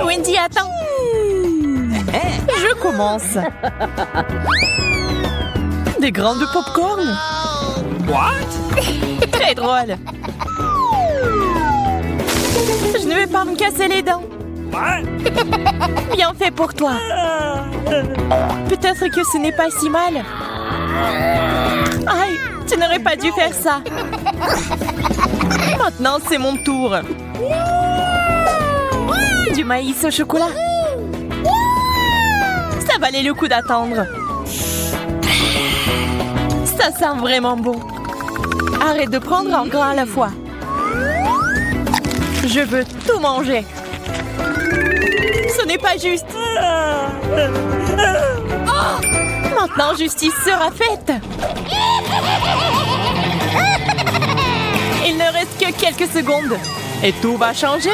Wendy, attends. Je commence. Des grains de popcorn. What? Très drôle. Je ne vais pas me casser les dents. What? Bien fait pour toi. Peut-être que ce n'est pas si mal. Aïe, tu n'aurais pas dû faire ça. Maintenant, c'est mon tour. Du maïs au chocolat. Ça valait le coup d'attendre. Ça sent vraiment bon. Arrête de prendre un grain à la fois. Je veux tout manger. Ce n'est pas juste. Maintenant, justice sera faite. Il ne reste que quelques secondes. Et tout va changer.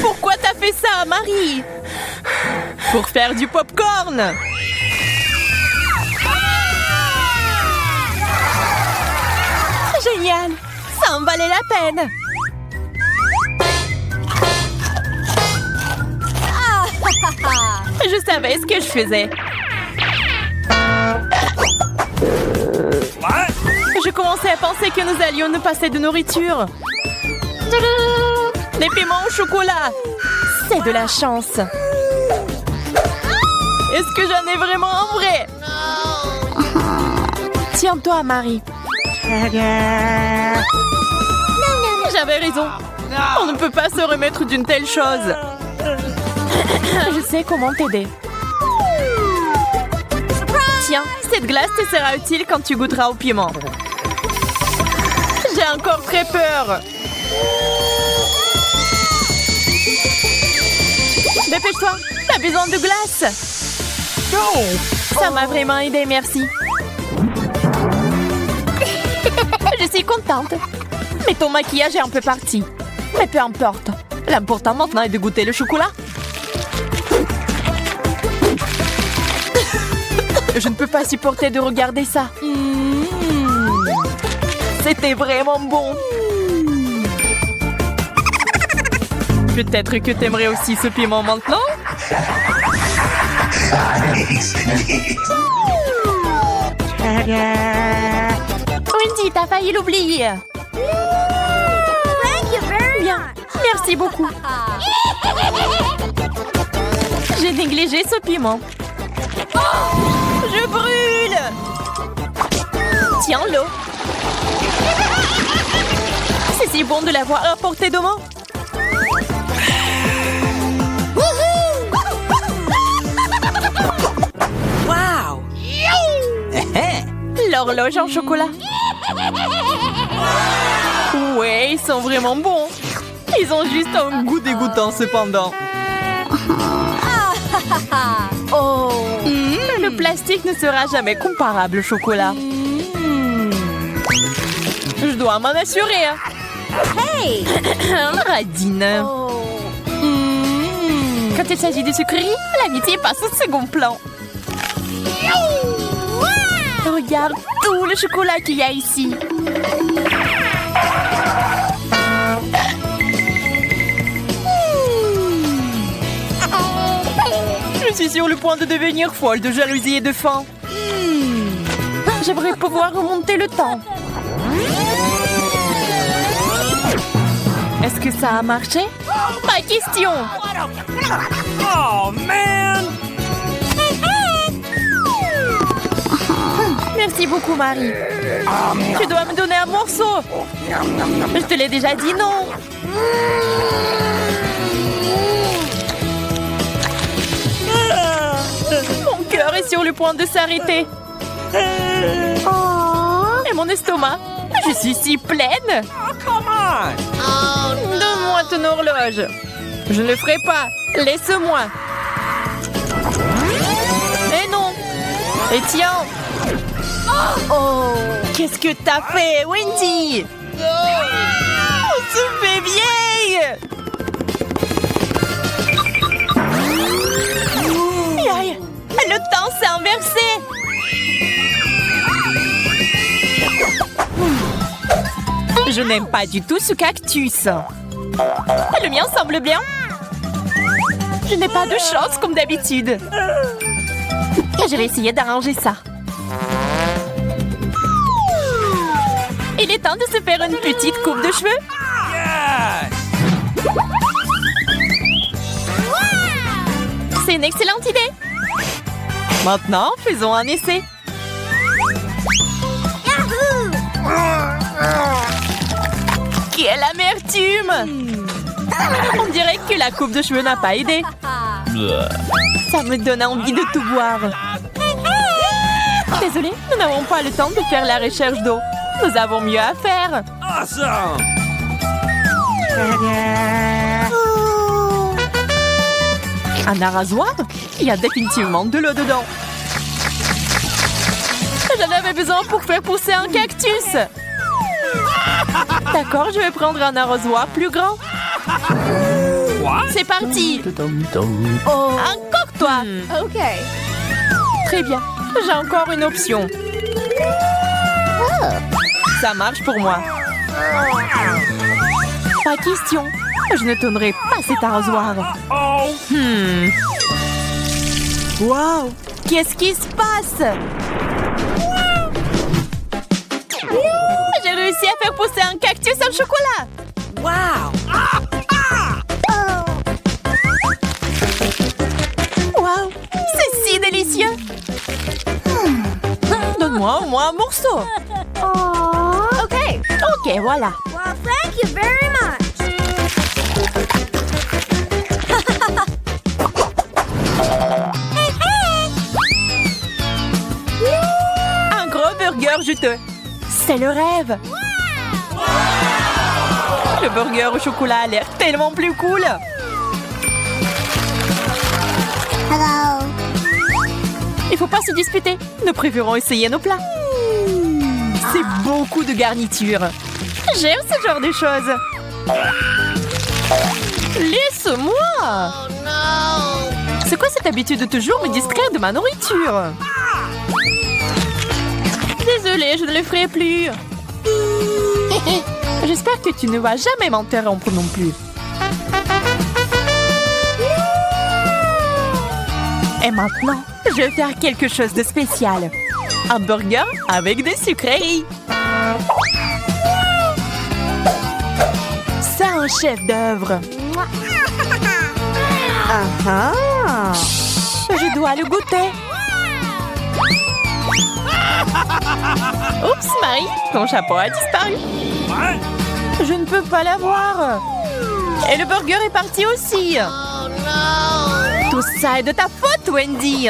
Pourquoi t'as fait ça, Marie? Pour faire du popcorn. Génial. Ça en valait la peine. Je savais ce que je faisais. What? Je commençais à penser que nous allions nous passer de nourriture. Des piments au chocolat. C'est de la chance. Est-ce que j'en ai vraiment un vrai? Tiens-toi, Marie. J'avais raison. On ne peut pas se remettre d'une telle chose. Je sais comment t'aider. Tiens, cette glace te sera utile quand tu goûteras au piment. J'ai encore très peur. Dépêche-toi, t'as besoin de glace. Ça m'a vraiment aidé, merci. Je suis contente. Mais ton maquillage est un peu parti. Mais peu importe. L'important maintenant est de goûter le chocolat. Je ne peux pas supporter de regarder ça. C'était vraiment bon. Peut-être que t'aimerais aussi ce piment maintenant? Wendy, t'as failli l'oublier. Bien, merci beaucoup. J'ai négligé ce piment. Je brûle! Tiens l'eau. C'est si bon de l'avoir à portée de main. Wow! L'horloge en chocolat. Ouais, ils sont vraiment bons. Ils ont juste un goût dégoûtant cependant. Le plastique ne sera jamais comparable au chocolat. Je dois m'en assurer. Hey! Radine. Quand il s'agit de sucreries, l'amitié passe au second plan. Regarde tout le chocolat qu'il y a ici. Je suis sur le point de devenir folle de jalousie et de faim. J'aimerais pouvoir remonter le temps. Est-ce que ça a marché? Pas question. Oh, man! Merci beaucoup, Marie. Tu dois me donner un morceau. Je te l'ai déjà dit, non? Mon cœur est sur le point de s'arrêter. Et mon estomac. Je suis si pleine. Oh, come on! Donne-moi ton horloge. Je ne le ferai pas. Laisse-moi. Et non. Et tiens. Oh, qu'est-ce que t'as fait, Wendy? On se fait vieille. Aïe, le temps s'est inversé. Je n'aime pas du tout ce cactus. Le mien semble bien. Je n'ai pas de chance comme d'habitude. Je vais essayer d'arranger ça. Il est temps de se faire une petite coupe de cheveux. Yes! C'est une excellente idée. Maintenant, faisons un essai. Quelle amertume! On dirait que la coupe de cheveux n'a pas aidé. Ça me donne envie de tout boire. Désolée, nous n'avons pas le temps de faire la recherche d'eau. Nous avons mieux à faire. Awesome! Un arrosoir? Il y a définitivement de l'eau dedans. J'en avais besoin pour faire pousser un cactus. D'accord, je vais prendre un arrosoir plus grand. What? C'est parti. Encore toi. OK. Très bien. J'ai encore une option. Ça marche pour moi. Pas question. Je ne tournerai pas cet arrosoir. Oh! Wow! Qu'est-ce qui se passe? J'ai réussi à faire pousser un cactus au chocolat. Wow! Wow! C'est si délicieux. Donne-moi au moins un morceau. OK. Ok, voilà. Well, thank you very much. Un gros burger juteux. C'est le rêve. Le burger au chocolat a l'air tellement plus cool. Hello. Il faut pas se disputer. Nous préférons essayer nos plats. C'est beaucoup de garniture. J'aime ce genre de choses. Laisse-moi. C'est quoi cette habitude de toujours me distraire de ma nourriture? Désolée, je ne le ferai plus. J'espère que tu ne vas jamais m'interrompre non plus. Et maintenant, je vais faire quelque chose de spécial. Un burger avec des sucreries. C'est un chef-d'œuvre. Je dois le goûter. Oups, Marie, ton chapeau a disparu. What? Je ne peux pas l'avoir. Et le burger est parti aussi. Tout ça est de ta faute, Wendy.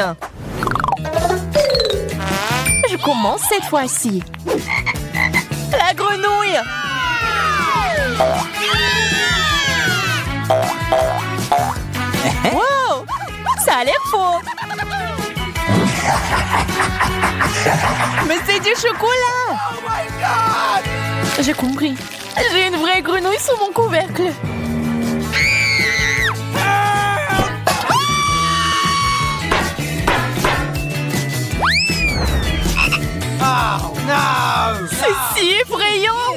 Je commence cette fois-ci. La grenouille. Wow, ça a l'air faux. Mais c'est du chocolat. Oh my God! J'ai compris. J'ai une vraie grenouille sous mon couvercle. Oh no! C'est si effrayant.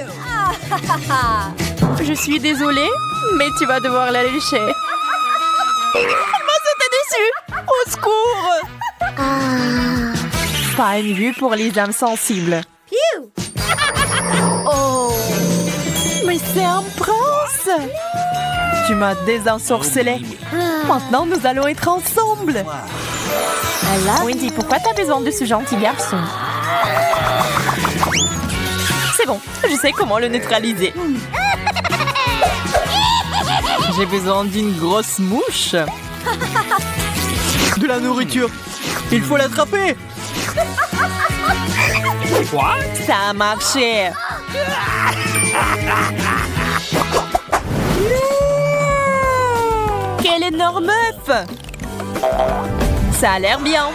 Je suis désolée, mais tu vas devoir la lécher. M'a sauté dessus. Au secours. Pas une vue pour les âmes sensibles. Phew. Oh. Mais c'est un prince. Tu m'as désensorcelé. Maintenant, nous allons être ensemble. Wendy, pourquoi t'as besoin de ce gentil garçon? C'est bon, je sais comment le neutraliser. J'ai besoin d'une grosse mouche. De la nourriture! Il faut l'attraper! Quoi? Ça a marché. Quel énorme œuf! Ça a l'air bien.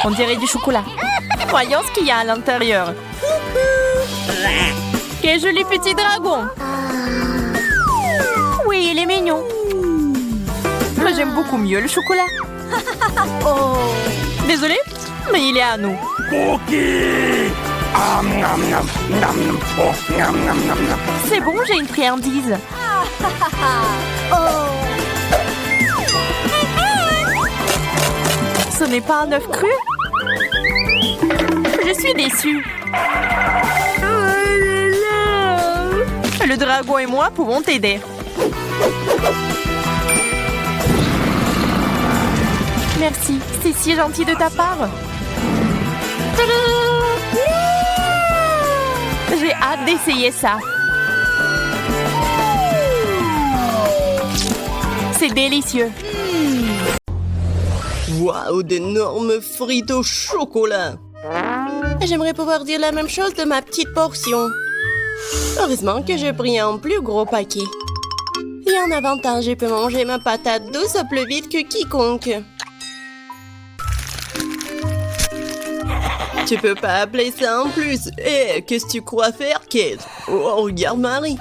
On dirait du chocolat. Voyons ce qu'il y a à l'intérieur. Quel joli petit dragon. Oui, il est mignon. Mais j'aime beaucoup mieux le chocolat. Oh. Désolée, mais il est à nous. Cookie! C'est bon, j'ai une friandise. Oh. Ce n'est pas un œuf cru? Je suis déçue. Le dragon et moi pouvons t'aider. Merci, c'est si gentil de ta part. J'ai hâte d'essayer ça. C'est délicieux. Waouh, d'énormes frites au chocolat. J'aimerais pouvoir dire la même chose de ma petite portion. Heureusement que j'ai pris un plus gros paquet. Il y a un avantage, je peux manger ma patate douce plus vite que quiconque. Tu peux pas appeler ça en plus. Eh, qu'est-ce que tu crois faire, Kate? Oh, regarde Marie.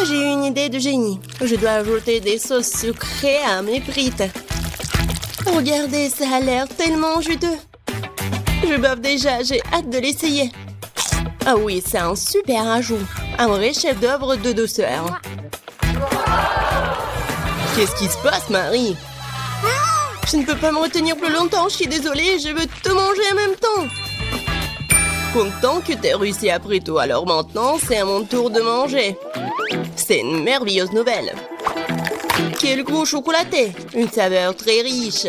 J'ai eu une idée de génie. Je dois ajouter des sauces sucrées à mes frites. Regardez, ça a l'air tellement juteux. Je bave déjà, j'ai hâte de l'essayer. Ah oui, c'est un super ajout. Un vrai chef-d'œuvre de douceur. Qu'est-ce qui se passe, Marie? Je ne peux pas me retenir plus longtemps, je suis désolée, je veux tout manger en même temps. Content que t'aies réussi après tout, alors maintenant, c'est à mon tour de manger. C'est une merveilleuse nouvelle. Quel gros chocolaté! Une saveur très riche.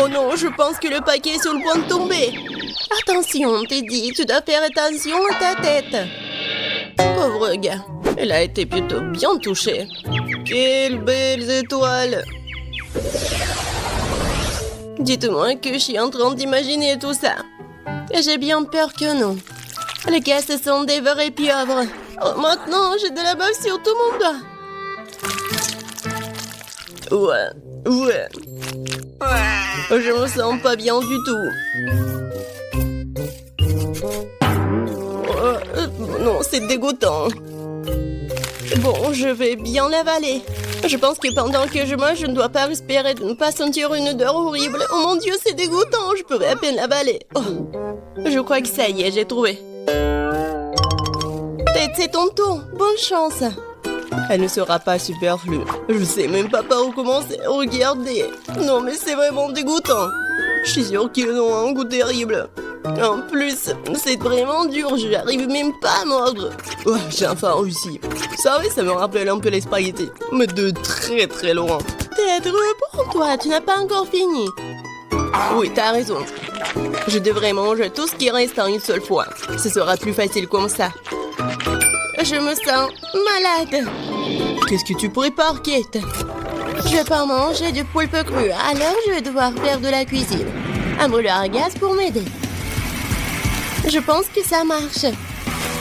Oh non, je pense que le paquet est sur le point de tomber. Attention, t'es dit, tu dois faire attention à ta tête. Pauvre gars, elle a été plutôt bien touchée. Quelles belles étoiles! Dites-moi que je suis en train d'imaginer tout ça. J'ai bien peur que non. Les gars, ce sont des vrais pieuvres. Oh, maintenant, j'ai de la bave sur tout mon doigt. Ouais. Je me sens pas bien du tout. Non, c'est dégoûtant. Bon, je vais bien l'avaler. Je pense que pendant que je mange, je ne dois pas respirer, de ne pas sentir une odeur horrible. Oh mon Dieu, c'est dégoûtant, je pourrais à peine l'avaler. Oh, je crois que ça y est, j'ai trouvé. Tête, c'est ton tour. Bonne chance. Elle ne sera pas superflue. Je sais même pas par où commencer. Regardez. Non, mais c'est vraiment dégoûtant. Je suis sûre qu'ils ont un goût terrible. En plus, c'est vraiment dur. Je n'arrive même pas à mordre. Oh, j'ai enfin réussi. Ça, oui, ça me rappelle un peu les spaghettis. Mais de très très loin. Tête, reprends-toi. Tu n'as pas encore fini. Oui, t'as raison. Je devrais manger tout ce qui reste en une seule fois. Ce sera plus facile comme ça. Je me sens malade. Qu'est-ce que tu prépares, Kate? Je vais pas manger du poulpe cru, alors je vais devoir faire de la cuisine. Un brûleur à gaz pour m'aider. Je pense que ça marche.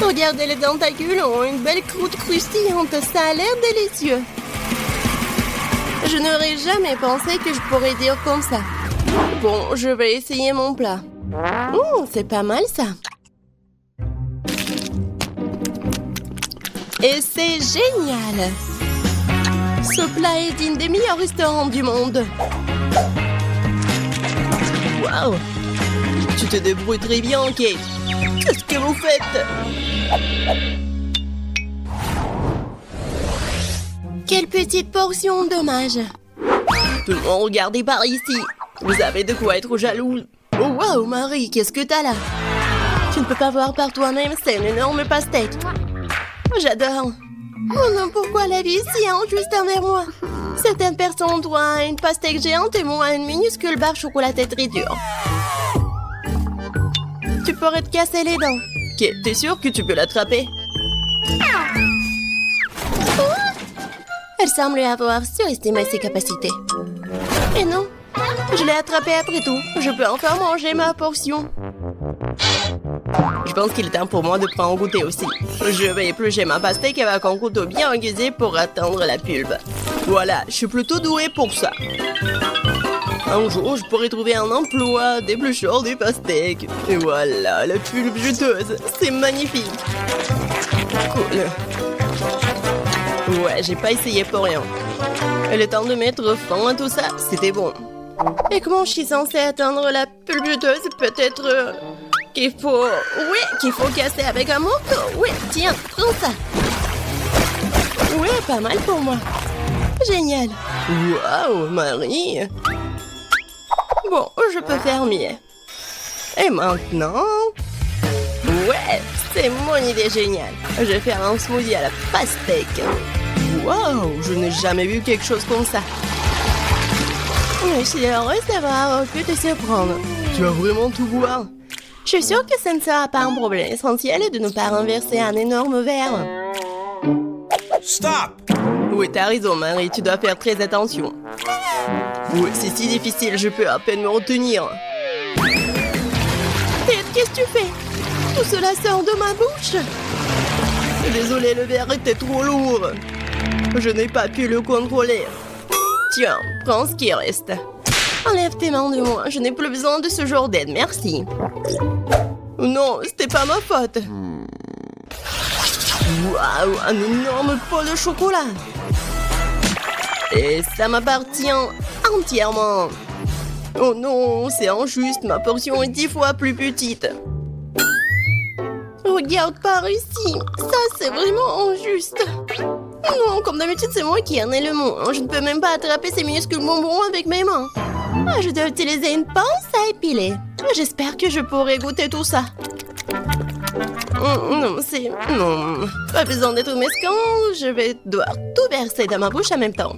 Regardez, les tentacules ont une belle croûte croustillante. Ça a l'air délicieux. Je n'aurais jamais pensé que je pourrais dire comme ça. Bon, je vais essayer mon plat. C'est pas mal ça. Et c'est génial! Ce plat est digne des meilleurs restaurants du monde. Waouh! Tu te débrouilles très bien, Kate. Qu'est-ce que vous faites? Quelle petite portion, dommage. Tout le monde, regardez par ici. Vous avez de quoi être jaloux. Oh, waouh, Marie, qu'est-ce que t'as là? Tu ne peux pas voir par toi-même, c'est une énorme pastèque. J'adore. Oh non, pourquoi la vie est si injuste envers moi? Certaines personnes ont droit à une pastèque géante et moi à une minuscule barre chocolatée très dure. Tu pourrais te casser les dents. T'es sûre que tu peux l'attraper? Elle semble avoir surestimé ses capacités. Et non, je l'ai attrapée après tout. Je peux encore manger ma portion. Je pense qu'il est temps pour moi de prendre goûter aussi. Je vais éplucher ma pastèque avec un couteau bien aiguisé pour atteindre la pulpe. Voilà, je suis plutôt douée pour ça. Un jour, je pourrais trouver un emploi d'éplucheur des pastèques. Et voilà, la pulpe juteuse. C'est magnifique. Cool. Ouais, j'ai pas essayé pour rien. Le temps de mettre fin à tout ça, c'était bon. Et comment je suis censée atteindre la pulpe juteuse? Peut-être... qu'il faut... Oui, qu'il faut casser avec un morceau. Oui, tiens, prends ça. Oui, pas mal pour moi. Génial. Waouh, Marie. Bon, je peux faire mieux. Et maintenant... Ouais, c'est mon idée géniale. Je vais faire un smoothie à la pastèque. Waouh, je n'ai jamais vu quelque chose comme ça. Je suis heureuse d'avoir pu te surprendre. Tu vas vraiment tout boire? Je suis sûre que ça ne sera pas un problème. L'essentiel est de ne pas renverser un énorme verre. Stop! Oui, t'as raison, Marie, tu dois faire très attention. Oui, c'est si difficile, je peux à peine me retenir. Ted, qu'est-ce que tu fais? Tout cela sort de ma bouche. Désolé, le verre était trop lourd. Je n'ai pas pu le contrôler. Tiens, prends ce qui reste. Enlève tes mains de moi, je n'ai plus besoin de ce genre d'aide, merci. Non, c'était pas ma faute. Waouh, un énorme pot de chocolat. Et ça m'appartient entièrement. Oh non, c'est injuste, ma portion est 10 fois plus petite. Regarde par ici, ça c'est vraiment injuste. Non, comme d'habitude c'est moi qui en ai le mot. Je ne peux même pas attraper ces minuscules bonbons avec mes mains. Je dois utiliser une pince à épiler. J'espère que je pourrai goûter tout ça. Non, c'est... Non, pas besoin d'être mesquin, je vais devoir tout verser dans ma bouche en même temps.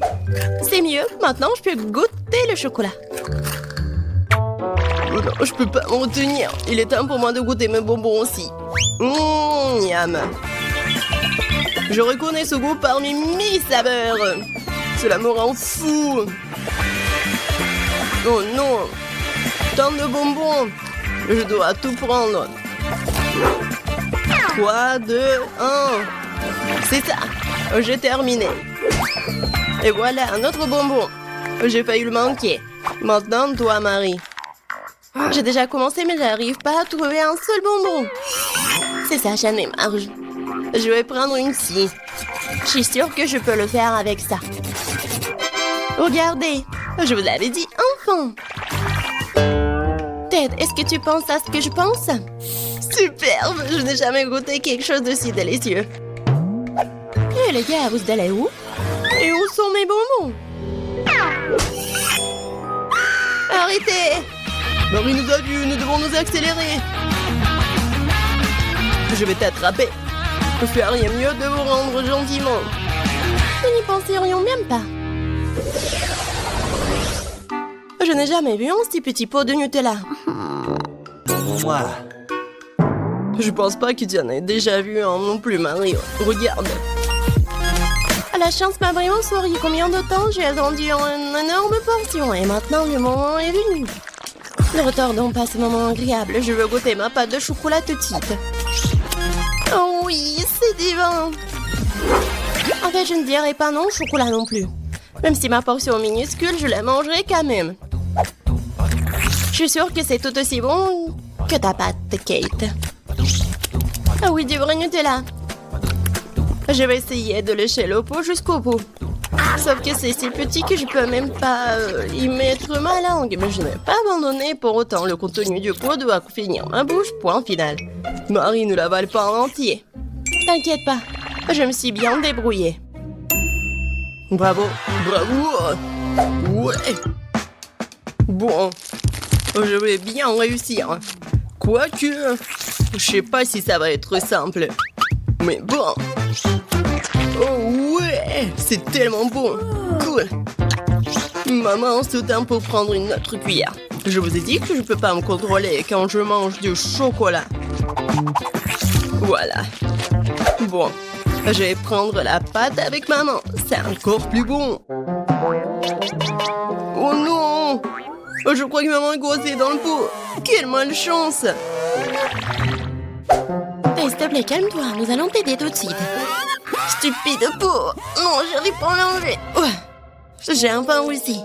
C'est mieux, maintenant je peux goûter le chocolat. Non, je peux pas m'en retenir. Il est temps pour moi de goûter mes bonbons aussi. Miam. Je reconnais ce goût parmi 1000 saveurs. Cela me rend fou. Oh non. Tant de bonbons. Je dois tout prendre. 3, 2, 1. C'est ça. J'ai terminé. Et voilà, un autre bonbon. J'ai failli le manquer. Maintenant, toi, Marie. J'ai déjà commencé, mais j'arrive pas à trouver un seul bonbon. C'est ça, j'en ai marre. Je vais prendre une scie. Je suis sûre que je peux le faire avec ça. Regardez, je vous l'avais dit, enfin. Ted, est-ce que tu penses à ce que je pense? Superbe, je n'ai jamais goûté quelque chose de si délicieux. Et les gars, vous allez où? Et où sont mes bonbons? Arrêtez! Marie nous a vus, nous devons nous accélérer. Je vais t'attraper. Je fais rien mieux de vous rendre gentiment. Nous n'y penserions même pas. Je n'ai jamais vu un si petit pot de Nutella. Moi. Je pense pas que tu en aies déjà vu un non plus, Marie. Regarde. La chance m'a vraiment souri. Combien de temps j'ai attendu une énorme portion et maintenant le moment est venu. Ne retardons pas ce moment agréable. Je veux goûter ma pâte de chocolat tout de suite. Oh oui, c'est divin. En fait, je ne dirais pas non au chocolat non plus. Même si ma portion est minuscule, je la mangerai quand même. Je suis sûre que c'est tout aussi bon que ta pâte, Kate. Ah oui, du vrai Nutella. Je vais essayer de lécher le pot jusqu'au bout. Sauf que c'est si petit que je peux même pas y mettre ma langue. Mais je n'ai pas abandonné pour autant. Le contenu du pot doit finir ma bouche, point final. Marie ne l'avale pas en entier. T'inquiète pas, je me suis bien débrouillée. Bravo, bravo. Ouais. Bon, je vais bien réussir. Quoique, je sais pas si ça va être simple. Mais bon. Oh ouais, c'est tellement bon. Cool. Maman se tient pour prendre une autre cuillère. Je vous ai dit que je peux pas me contrôler quand je mange du chocolat. Voilà. Bon, je vais prendre la pâte avec maman. C'est encore plus bon. Oh non! Je crois que maman est coincée dans le pot. Quelle malchance! S'il te plaît, calme-toi. Nous allons t'aider tout de suite. Stupide pot! Non, j'arrive pas à manger. J'ai enfin réussi.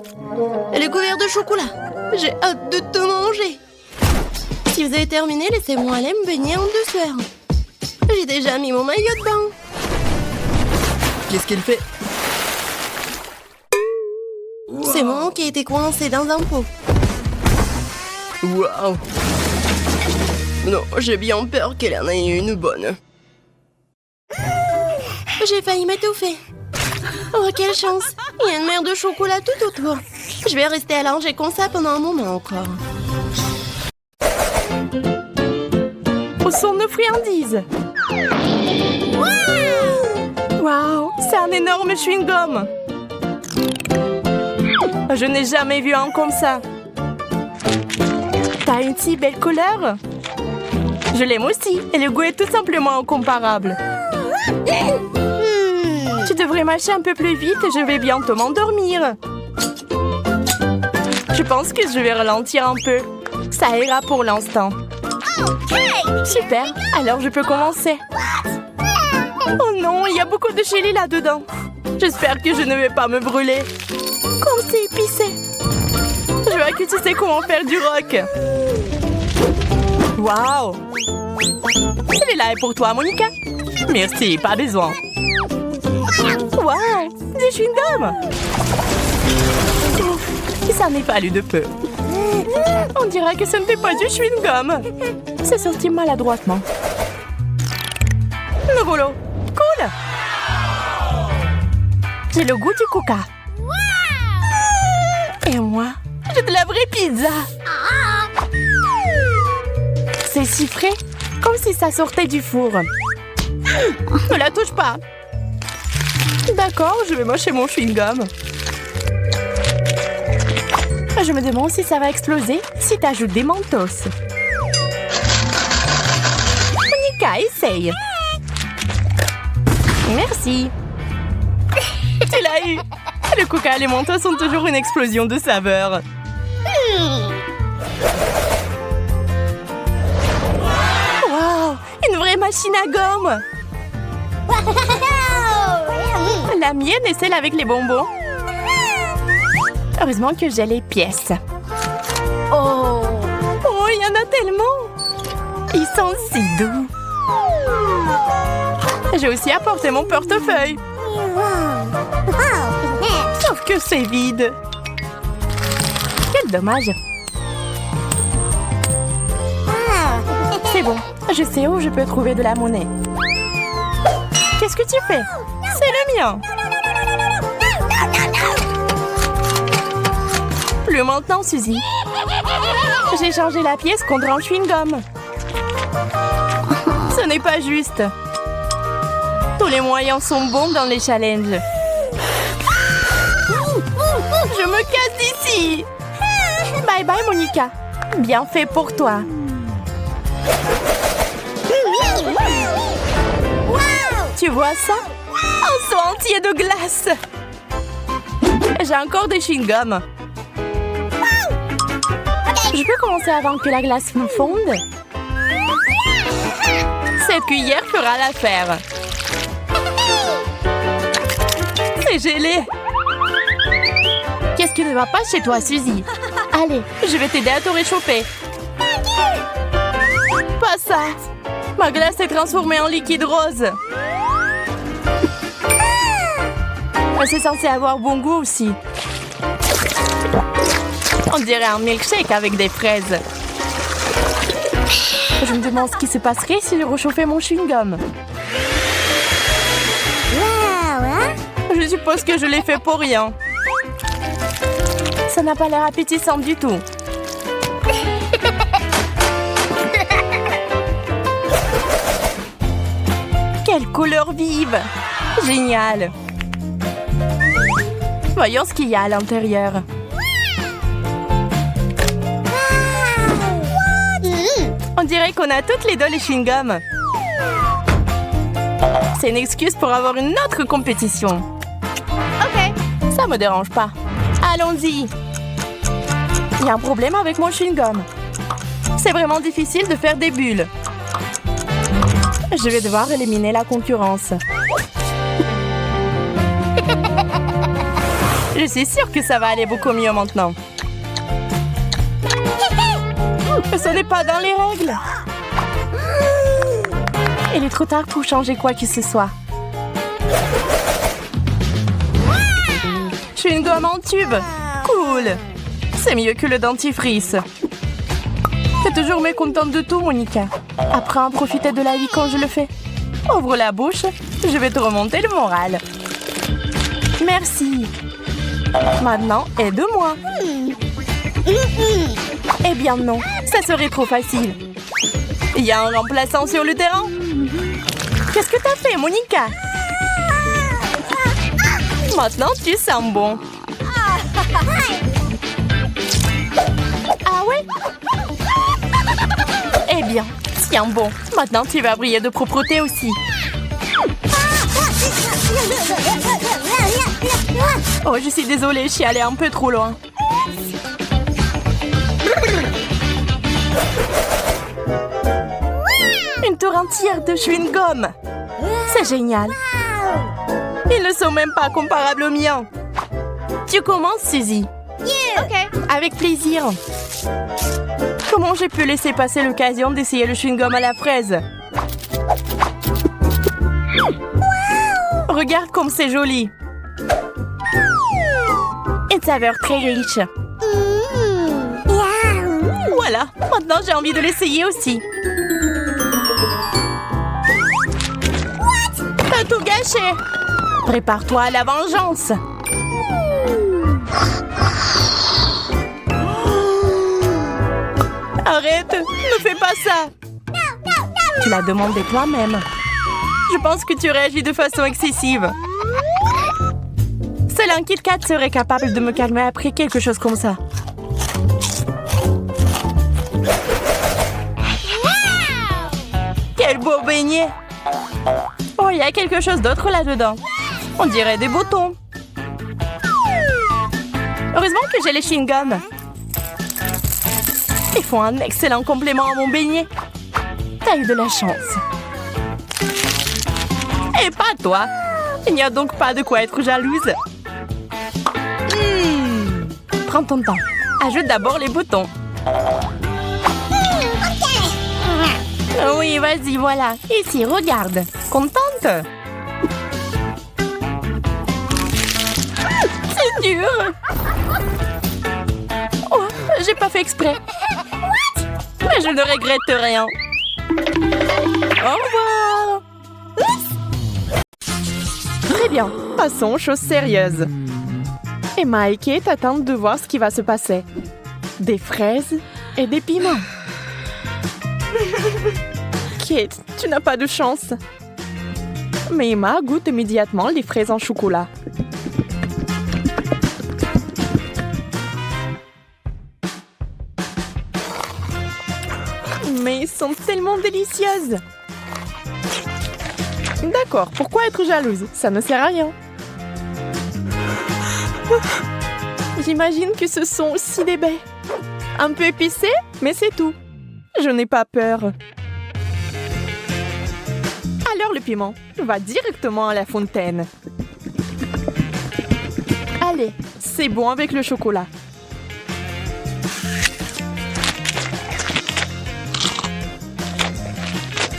Elle est couverte de chocolat. J'ai hâte de te manger. Si vous avez terminé, laissez-moi aller me baigner en douceur. J'ai déjà mis mon maillot de bain. Qu'est-ce qu'elle fait? C'est moi qui ai été coincé dans un pot. Waouh! Non, j'ai bien peur qu'elle en ait une bonne. J'ai failli m'étouffer. Oh, quelle chance! Il y a une mer de chocolat tout autour. Je vais rester allongée comme ça pendant un moment encore. Où sont nos friandises? Waouh, c'est un énorme chewing-gum. Je n'ai jamais vu un comme ça. T'as une si belle couleur. Je l'aime aussi et le goût est tout simplement incomparable. Tu devrais mâcher un peu plus vite et je vais bientôt m'endormir. Je pense que je vais ralentir un peu. Ça ira pour l'instant. Super, alors je peux commencer. Oh non, il y a beaucoup de chili là-dedans. J'espère que je ne vais pas me brûler. Comme c'est épicé. Je vois que tu sais comment faire du rock. Waouh! Celui-là est pour toi, Monica. Merci, pas besoin. Waouh! Des chewing-gums! Ça n'est pas lu de peu. On dirait que ce n'était pas du chewing-gum. C'est sorti maladroitement. Le rouleau. Cool! J'ai le goût du coca. Et moi, j'ai de la vraie pizza. C'est si frais, comme si ça sortait du four. Ne la touche pas. D'accord, je vais mâcher mon chewing-gum. Je me demande si ça va exploser si t'ajoutes des mentos. Monica, essaye. Merci. Tu l'as eu. Le coca et les mentos sont toujours une explosion de saveur. Wow, une vraie machine à gomme. La mienne est celle avec les bonbons. Heureusement que j'ai les pièces. Oh, il y en a tellement. Ils sont si doux. J'ai aussi apporté mon portefeuille. Sauf que c'est vide. Quel dommage. C'est bon, je sais où je peux trouver de la monnaie. Qu'est-ce que tu fais? C'est le mien. Plus maintenant, Suzy. J'ai changé la pièce contre un chewing-gum. Ce n'est pas juste. Tous les moyens sont bons dans les challenges. Je me casse d'ici. Bye bye, Monica. Bien fait pour toi. Tu vois ça? Un seau entier de glace. J'ai encore des chewing-gums. Je peux commencer avant que la glace me fonde? Cette cuillère fera l'affaire. C'est gelé. Qu'est-ce qui ne va pas chez toi, Suzy? Allez, je vais t'aider à te réchauffer. Pas ça. Ma glace est transformée en liquide rose. C'est censé avoir bon goût aussi. On dirait un milkshake avec des fraises. Je me demande ce qui se passerait si je réchauffais mon chewing-gum. Je suppose que je l'ai fait pour rien. Ça n'a pas l'air appétissant du tout. Quelle couleur vive! Génial! Voyons ce qu'il y a à l'intérieur. On dirait qu'on a toutes les deux les chewing-gums. C'est une excuse pour avoir une autre compétition. Ok, ça me dérange pas. Allons-y. Il y a un problème avec mon chewing-gum. C'est vraiment difficile de faire des bulles. Je vais devoir éliminer la concurrence. Je suis sûre que ça va aller beaucoup mieux maintenant. Ce n'est pas dans les règles. Il est trop tard pour changer quoi que ce soit. Je suis une gomme en tube. Cool. C'est mieux que le dentifrice. T'es toujours mécontente de tout, Monica. Apprends à profiter de la vie quand je le fais. Ouvre la bouche, je vais te remonter le moral. Merci. Maintenant, aide-moi. Eh bien non, ça serait trop facile. Il y a un remplaçant sur le terrain. Qu'est-ce que t'as fait, Monica? Maintenant, tu sens bon. Ah ouais? Eh bien, tiens bon. Maintenant, tu vas briller de propreté aussi. Oh, je suis désolée, je suis allée un peu trop loin. Une tour entière de chewing-gum. C'est génial. Ils ne sont même pas comparables aux miens. Tu commences, Suzy? OK. Avec plaisir. Comment j'ai pu laisser passer l'occasion d'essayer le chewing-gum à la fraise? Regarde comme c'est joli. Une saveur très riche. Voilà, maintenant j'ai envie de l'essayer aussi. T'as tout gâché. Prépare-toi à la vengeance. Arrête, ne fais pas ça. Tu l'as demandé toi-même. Je pense que tu réagis de façon excessive. Seul un Kit Kat serait capable de me calmer après quelque chose comme ça. Quel beau beignet! Oh, il y a quelque chose d'autre là-dedans. On dirait des boutons. Heureusement que j'ai les chewing-gums. Ils font un excellent complément à mon beignet. T'as eu de la chance. Et pas toi. Il n'y a donc pas de quoi être jalouse. Prends ton temps. Ajoute d'abord les boutons. Oui, vas-y, voilà. Ici, regarde. Contente? C'est dur. Oh, j'ai pas fait exprès. Mais je ne regrette rien. Au revoir. Très bien. Passons aux choses sérieuses. Emma et Kate attendent de voir ce qui va se passer. Des fraises et des piments. Kate, tu n'as pas de chance. Mais Emma goûte immédiatement les fraises en chocolat. Mais elles sont tellement délicieuses. D'accord, pourquoi être jalouse? Ça ne sert à rien. J'imagine que ce sont aussi des baies. Un peu épicées, mais c'est tout. Je n'ai pas peur. Alors le piment va directement à la fontaine. Allez, c'est bon avec le chocolat.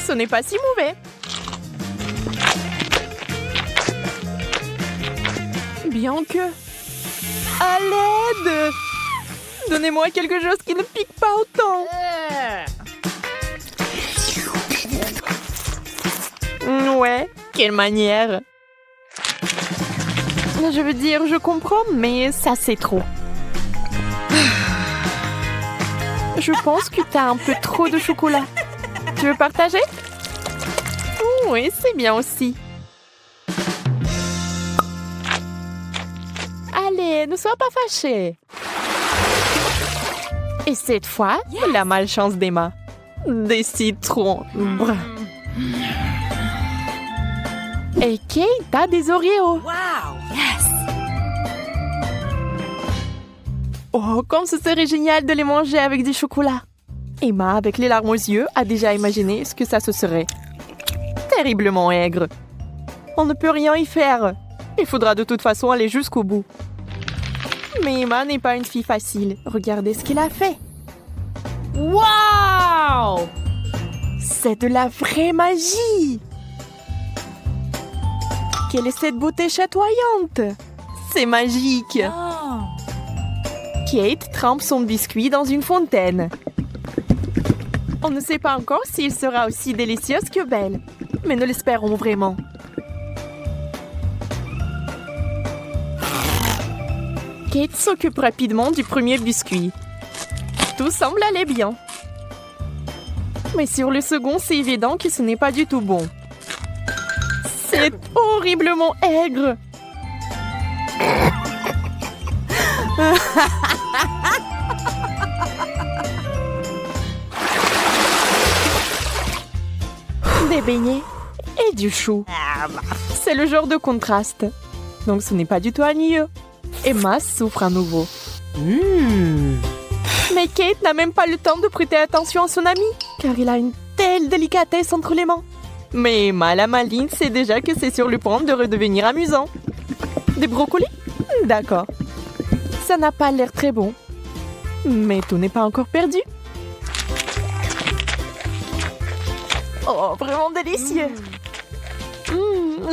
Ce n'est pas si mauvais. Bien que... À l'aide! Donnez-moi quelque chose qui ne pique pas autant. Ouais, quelle manière. Je veux dire, je comprends, mais ça c'est trop. Je pense que t'as un peu trop de chocolat. Tu veux partager? Oui, c'est bien aussi. Allez, ne sois pas fâchée. Et cette fois, la malchance d'Emma. Des citrons. Brr. Et Kate a des Oreos. Wow! Yes! Oh, comme ce serait génial de les manger avec du chocolat. Emma, avec les larmes aux yeux, a déjà imaginé ce que ça se serait. Terriblement aigre. On ne peut rien y faire. Il faudra de toute façon aller jusqu'au bout. Mais Emma n'est pas une fille facile. Regardez ce qu'elle a fait. Wow! C'est de la vraie magie! Quelle est cette beauté chatoyante? C'est magique! Oh. Kate trempe son biscuit dans une fontaine. On ne sait pas encore s'il sera aussi délicieuse que belle, mais nous l'espérons vraiment. Kate s'occupe rapidement du premier biscuit. Tout semble aller bien. Mais sur le second, c'est évident que ce n'est pas du tout bon. C'est horriblement aigre. Des beignets et du chou. C'est le genre de contraste. Donc ce n'est pas du tout ennuyeux. Emma souffre à nouveau. Mais Kate n'a même pas le temps de prêter attention à son ami, car il a une telle délicatesse entre les mains. Mais Emma, la maligne, sait déjà que c'est sur le point de redevenir amusant. Des brocolis? D'accord. Ça n'a pas l'air très bon. Mais tout n'est pas encore perdu. Oh, vraiment délicieux.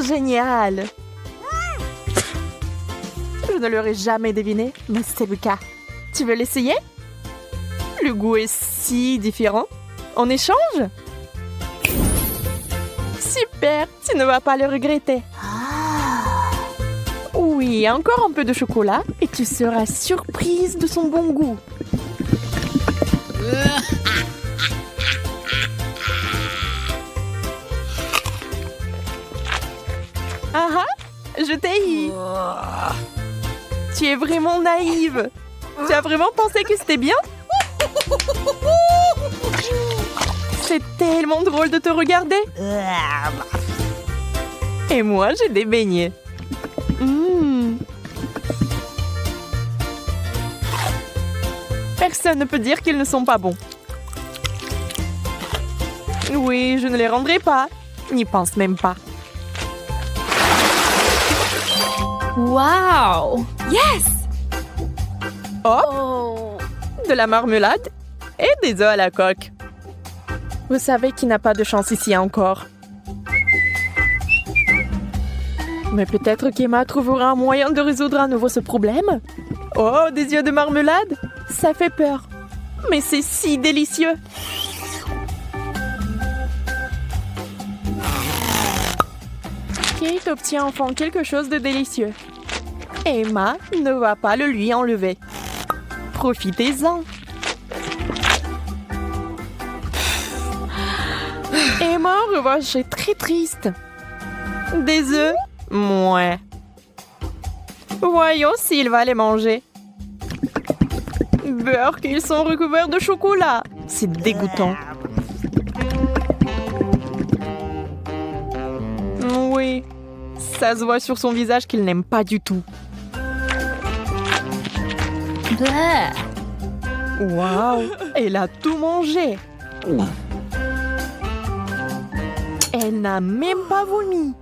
Génial. Je ne l'aurais jamais deviné, mais c'est le cas. Tu veux l'essayer? Le goût est si différent. On échange? Super, tu ne vas pas le regretter. Oui, encore un peu de chocolat et tu seras surprise de son bon goût. Ah ah, je t'ai eu. Tu es vraiment naïve. Tu as vraiment pensé que c'était bien? C'est tellement drôle de te regarder. Et moi, j'ai des beignets. Personne ne peut dire qu'ils ne sont pas bons. Oui, je ne les rendrai pas. N'y pense même pas. Wow! Yes! Hop! Oh! De la marmelade et des œufs à la coque. Vous savez qu'il n'a pas de chance ici encore. Mais peut-être qu'Emma trouvera un moyen de résoudre à nouveau ce problème. Oh, des yeux de marmelade? Ça fait peur. Mais c'est si délicieux. Kate obtient enfin quelque chose de délicieux. Emma ne va pas le lui enlever. Profitez-en. Emma, en revanche, est très triste. Des œufs? Mouais. Voyons s'il va les manger. Beurre qu'ils sont recouverts de chocolat. C'est dégoûtant. Oui, ça se voit sur son visage qu'il n'aime pas du tout. Bleh. Waouh, elle a tout mangé. Elle n'a même pas vomi.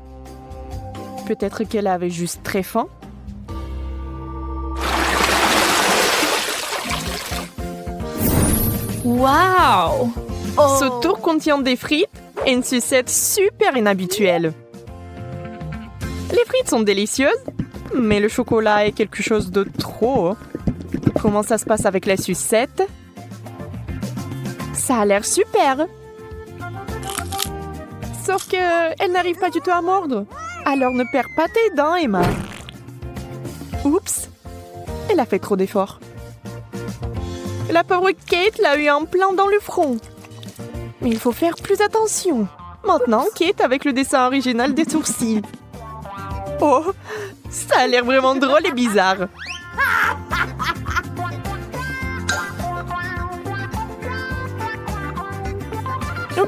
Peut-être qu'elle avait juste très faim. Wow! Ce tour contient des frites et une sucette super inhabituelle. Les frites sont délicieuses, mais le chocolat est quelque chose de trop. Comment ça se passe avec la sucette? Ça a l'air super. Sauf que elle n'arrive pas du tout à mordre. Alors ne perds pas tes dents, Emma. Oups, elle a fait trop d'efforts. La pauvre Kate l'a eu en plein dans le front. Mais il faut faire plus attention. Maintenant, Kate avec le dessin original des sourcils. Oh, ça a l'air vraiment drôle et bizarre.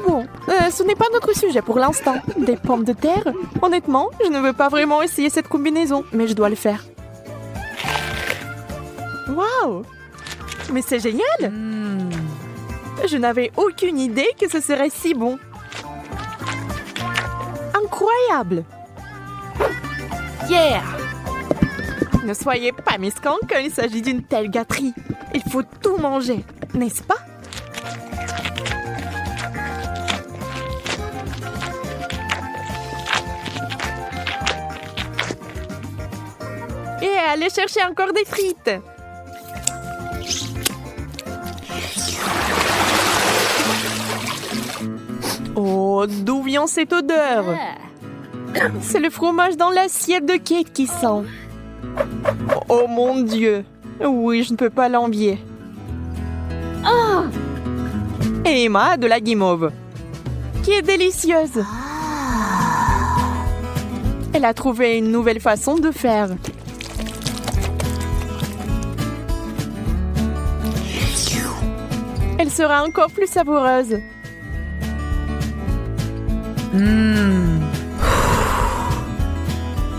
Bon, ce n'est pas notre sujet pour l'instant. Des pommes de terre? Honnêtement, je ne veux pas vraiment essayer cette combinaison, mais je dois le faire. Waouh! Mais c'est génial! Je n'avais aucune idée que ce serait si bon. Incroyable! Yeah! Ne soyez pas mesquins quand il s'agit d'une telle gâterie. Il faut tout manger, n'est-ce pas? Et allez chercher encore des frites. Oh, d'où vient cette odeur? C'est le fromage dans l'assiette de Kate qui sent. Oh mon Dieu. Oui, je ne peux pas l'envier. Et Emma a de la guimauve, qui est délicieuse. Elle a trouvé une nouvelle façon de faire. Elle sera encore plus savoureuse.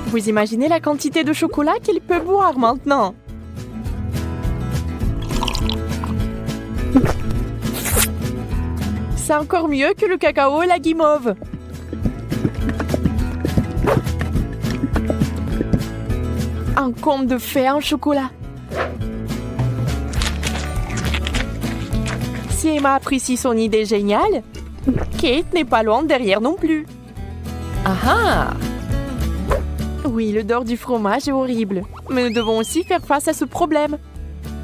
Vous imaginez la quantité de chocolat qu'il peut boire maintenant? C'est encore mieux que le cacao et la guimauve. Un conte de fées en chocolat. Si Emma apprécie son idée géniale, Kate n'est pas loin derrière non plus. Ah ah! Oui, l'odeur du fromage est horrible, mais nous devons aussi faire face à ce problème.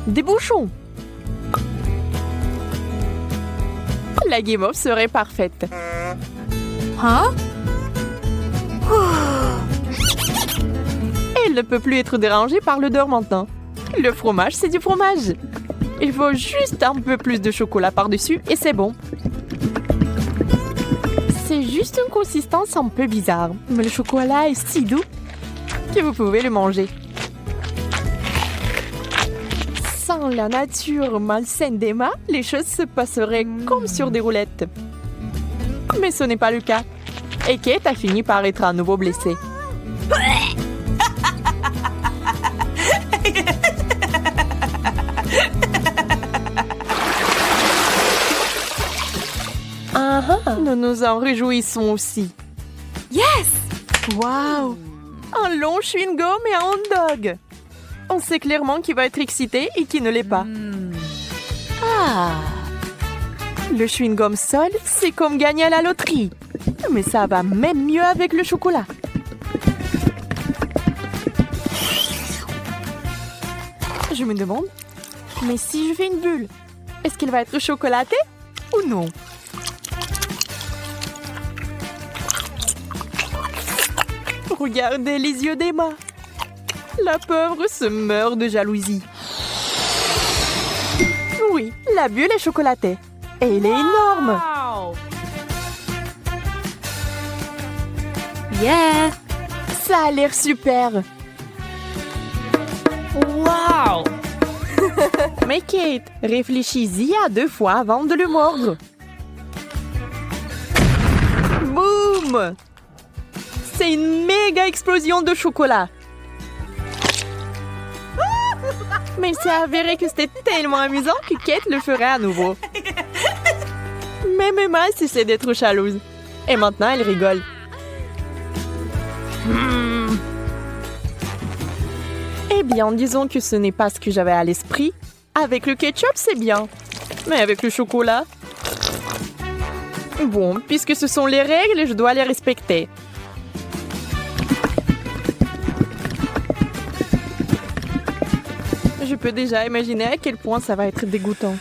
Des bouchons! La guimauve serait parfaite. Huh? Elle ne peut plus être dérangée par l'odeur maintenant. Le fromage, c'est du fromage. Il faut juste un peu plus de chocolat par-dessus et c'est bon. C'est juste une consistance un peu bizarre, mais le chocolat est si doux que vous pouvez le manger. Sans la nature malsaine d'Emma, les choses se passeraient comme sur des roulettes. Mais ce n'est pas le cas. Et Kate a fini par être à nouveau blessée. Nous nous en réjouissons aussi. Yes! Waouh! Un long chewing-gum et un hot dog. On sait clairement qui va être excité et qui ne l'est pas. Ah! Le chewing-gum seul, c'est comme gagner à la loterie. Mais ça va même mieux avec le chocolat. Je me demande, mais si je fais une bulle, est-ce qu'elle va être chocolatée ou non? Regardez les yeux d'Emma. La pauvre se meurt de jalousie. Oui, la bulle est chocolatée. Et elle est énorme. Wow! Yeah! Ça a l'air super. Wow! Mais Kate, réfléchis-y à 2 fois avant de le mordre. Boum! C'est une méga explosion de chocolat. Mais il s'est avéré que c'était tellement amusant que Kate le ferait à nouveau. Même Emma cessait d'être jalouse. Et maintenant, elle rigole. Eh bien, disons que ce n'est pas ce que j'avais à l'esprit. Avec le ketchup, c'est bien. Mais avec le chocolat... Bon, puisque ce sont les règles, je dois les respecter. Je peux déjà imaginer à quel point ça va être dégoûtant.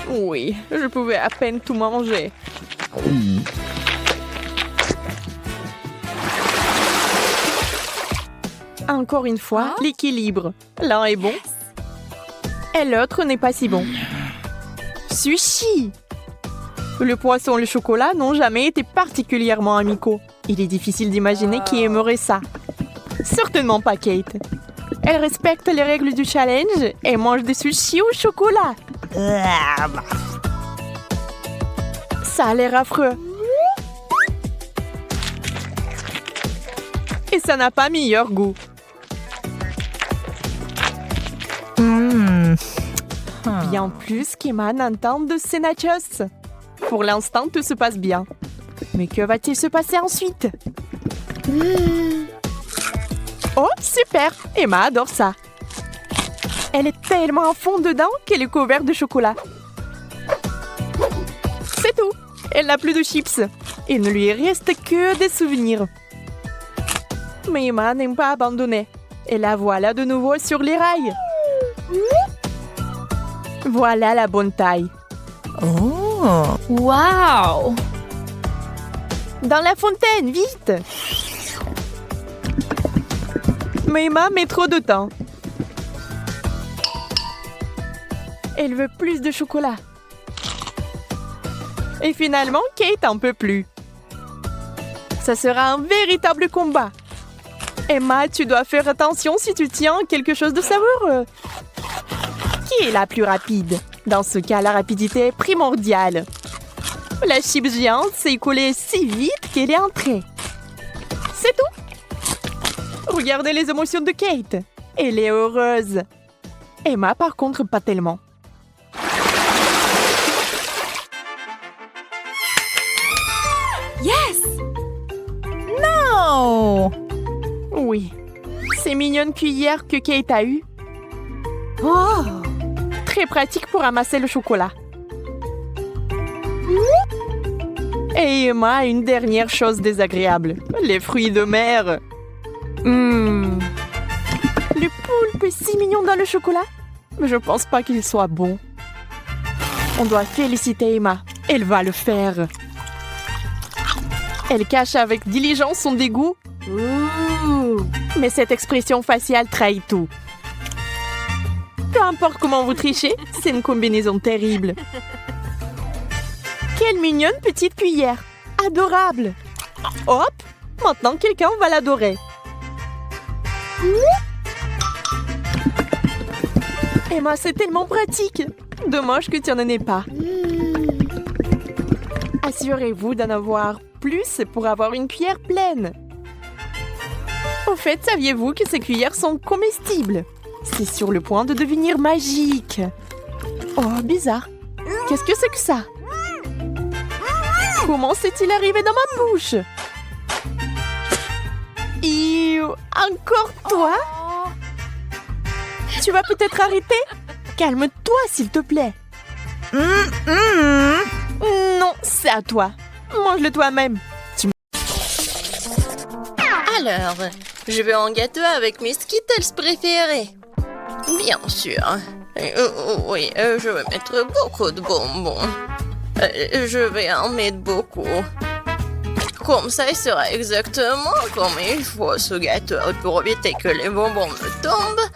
Oui, je pouvais à peine tout manger. Encore une fois, l'équilibre. L'un est bon et l'autre n'est pas si bon. Sushi! Le poisson et le chocolat n'ont jamais été particulièrement amicaux. Il est difficile d'imaginer qui aimerait ça. Certainement pas Kate. Elle respecte les règles du challenge et mange des sushis au chocolat. Ça a l'air affreux. Et ça n'a pas meilleur goût. Bien plus qu'Emma n'entend de ces nachos. Pour l'instant, tout se passe bien. Mais que va-t-il se passer ensuite? Oh, super! Emma adore ça. Elle est tellement à fond dedans qu'elle est couverte de chocolat. C'est tout. Elle n'a plus de chips. Il ne lui reste que des souvenirs. Mais Emma n'aime pas abandonner. Et la voilà de nouveau sur les rails. Voilà la bonne taille. Oh. Wow! Dans la fontaine, vite! Mais Emma met trop de temps. Elle veut plus de chocolat. Et finalement, Kate en peut plus. Ça sera un véritable combat. Emma, tu dois faire attention si tu tiens quelque chose de savoureux. Qui est la plus rapide? Dans ce cas, la rapidité est primordiale. La chips géante s'est écoulée si vite qu'elle est entrée. C'est tout. Regardez les émotions de Kate. Elle est heureuse. Emma, par contre, pas tellement. Yes! Oh. Oui. Ces mignonnes cuillères que Kate a eues. Oh! Très pratique pour ramasser le chocolat. Et Emma a une dernière chose désagréable. Les fruits de mer. Le poulpe est si mignon dans le chocolat. Mais je pense pas qu'il soit bon. On doit féliciter Emma. Elle va le faire. Elle cache avec diligence son dégoût. Mais cette expression faciale trahit tout. Peu importe comment vous trichez, c'est une combinaison terrible. Quelle mignonne petite cuillère. Adorable. Hop, maintenant quelqu'un va l'adorer. Emma, c'est tellement pratique. Dommage que tu n'en aies pas. Assurez-vous d'en avoir plus pour avoir une cuillère pleine. Au fait, saviez-vous que ces cuillères sont comestibles? C'est sur le point de devenir magique. Oh, bizarre. Qu'est-ce que c'est que ça? Comment s'est-il arrivé dans ma bouche? Encore toi? Tu vas peut-être arrêter? Calme-toi, s'il te plaît. Non, c'est à toi. Mange-le toi-même. Alors, je veux un gâteau avec mes Skittles préférés. Bien sûr. Oui, je vais mettre beaucoup de bonbons. Je vais en mettre beaucoup. Comme ça, il sera exactement comme il faut ce gâteau. Pour éviter que les bonbons me tombent,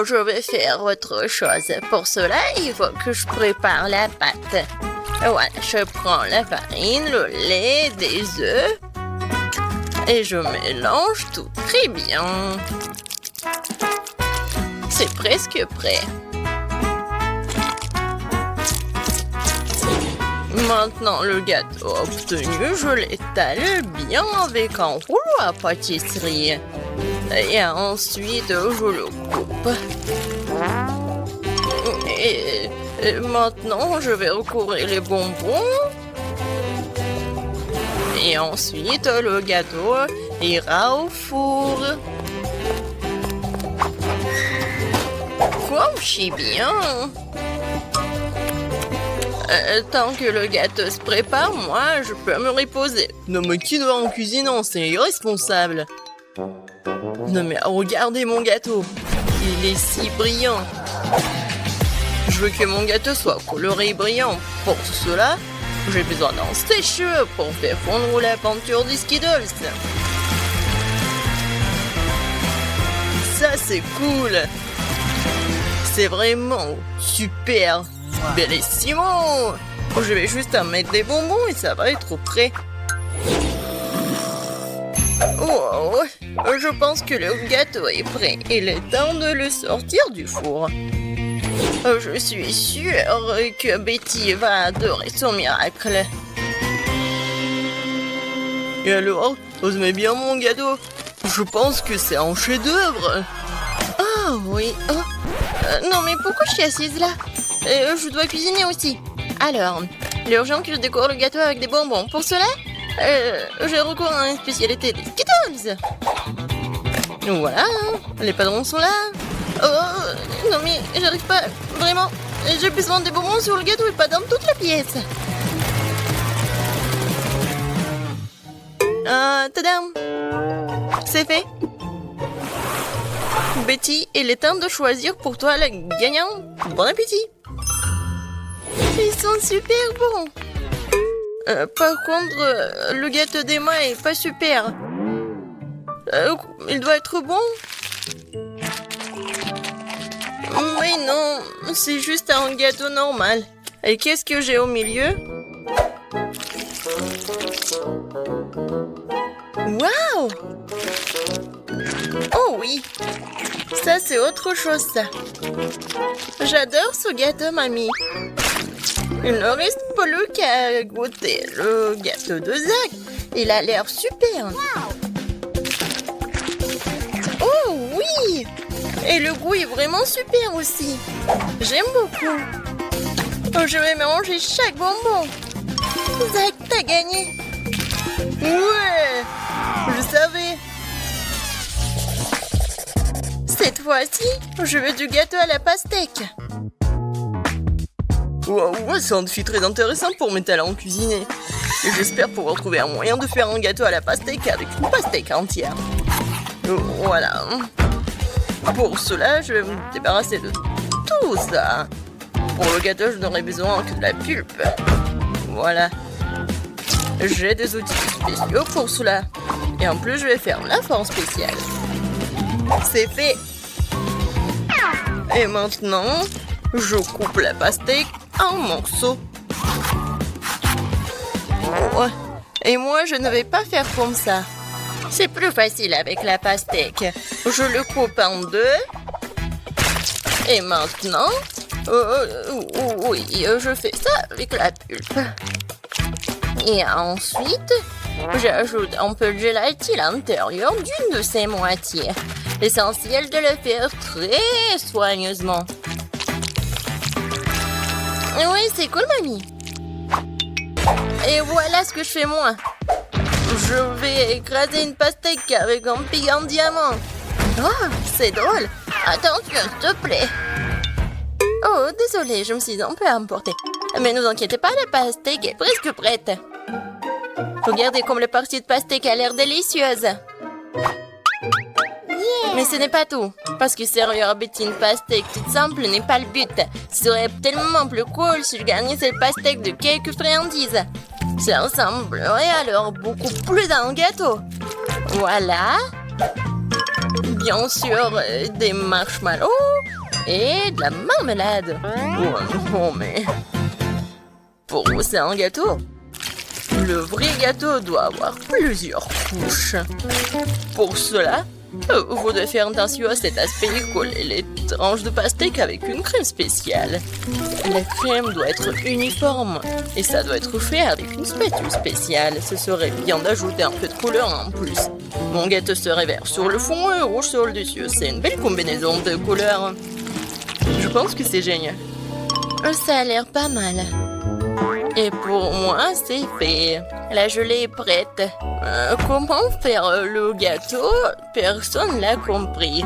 je vais faire autre chose. Pour cela, il faut que je prépare la pâte. Voilà, je prends la farine, le lait, des œufs et je mélange tout très bien. C'est presque prêt. Maintenant, le gâteau obtenu, je l'étale bien avec un rouleau à pâtisserie. Et ensuite, je le coupe. Et maintenant, je vais recouvrir les bonbons. Et ensuite, le gâteau ira au four. Comme c'est bien. Tant que le gâteau se prépare, moi, je peux me reposer. Non, mais qui doit en cuisinant? C'est irresponsable. Non, mais regardez mon gâteau. Il est si brillant. Je veux que mon gâteau soit coloré et brillant. Pour cela, j'ai besoin d'un sèche-cheveux pour faire fondre la peinture des Skittles. Ça, c'est cool. C'est vraiment super. Bellissimo! Je vais juste en mettre des bonbons et ça va être prêt. Oh, je pense que le gâteau est prêt. Il est temps de le sortir du four. Je suis sûre que Betty va adorer son miracle. Et alors, vous aimez bien mon gâteau? Je pense que c'est un chef-d'œuvre. Ah oui. Non mais pourquoi je suis assise là? Je dois cuisiner aussi. Alors, il est urgent que je décore le gâteau avec des bonbons. Pour cela, j'ai recours à une spécialité des Skittles. Voilà, les padrons sont là. Oh, non mais j'arrive pas, vraiment. J'ai besoin des bonbons sur le gâteau et pas dans toute la pièce. Tadam! C'est fait. Betty, il est temps de choisir pour toi la gagnante. Bon appétit! Ils sont super bons. Par contre, le gâteau d'Emma est pas super. Il doit être bon. Mais non, c'est juste un gâteau normal. Et qu'est-ce que j'ai au milieu? Waouh! Oh oui! Ça, c'est autre chose, ça. J'adore ce gâteau, mamie. Il ne reste plus qu'à goûter le gâteau de Zach. Il a l'air super. Oh oui! Et le goût est vraiment super aussi. J'aime beaucoup. Je vais manger chaque bonbon. Zach, t'as gagné. Ouais! Je savais. Cette fois-ci, je veux du gâteau à la pastèque. Wow, c'est un défi très intéressant pour mes talents en cuisiner. Et j'espère pouvoir trouver un moyen de faire un gâteau à la pastèque avec une pastèque entière. Voilà. Pour cela, je vais me débarrasser de tout ça. Pour le gâteau, je n'aurai besoin que de la pulpe. Voilà. J'ai des outils spéciaux pour cela. Et en plus, je vais faire la forme spéciale. C'est fait. Et maintenant, je coupe la pastèque en morceaux. Oh. Et moi, je ne vais pas faire comme ça. C'est plus facile avec la pastèque. Je le coupe en deux. Et maintenant, oui, je fais ça avec la pulpe. Et ensuite, j'ajoute un peu de gélatine à l'intérieur d'une de ces moitiés. L'essentiel de le faire très soigneusement. Oui, c'est cool, mamie. Et voilà ce que je fais moi. Je vais écraser une pastèque avec un pic en diamant. Oh, c'est drôle. Attention, s'il te plaît. Oh, désolée, je me suis un peu emportée. Mais ne vous inquiétez pas, la pastèque est presque prête. Regardez comme la partie de pastèque a l'air délicieuse. Mais ce n'est pas tout. Parce que servir à Betty une pastèque toute simple n'est pas le but. Ce serait tellement plus cool si je gagnais cette pastèque de quelques friandises. Ça ressemblerait alors beaucoup plus à un gâteau. Voilà. Bien sûr, des marshmallows et de la marmelade. Oh non, mais... Pour vous, c'est un gâteau. Le vrai gâteau doit avoir plusieurs couches. Pour cela, vous devez faire attention à cet aspect et coller les tranches de pastèque avec une crème spéciale. La crème doit être uniforme et ça doit être fait avec une spatule spéciale. Ce serait bien d'ajouter un peu de couleur en plus. Mon gâteau serait vert sur le fond et rouge sur le dessus. C'est une belle combinaison de couleurs. Je pense que c'est génial. Ça a l'air pas mal. Et pour moi, c'est fait. La gelée est prête. Comment faire le gâteau? Personne l'a compris.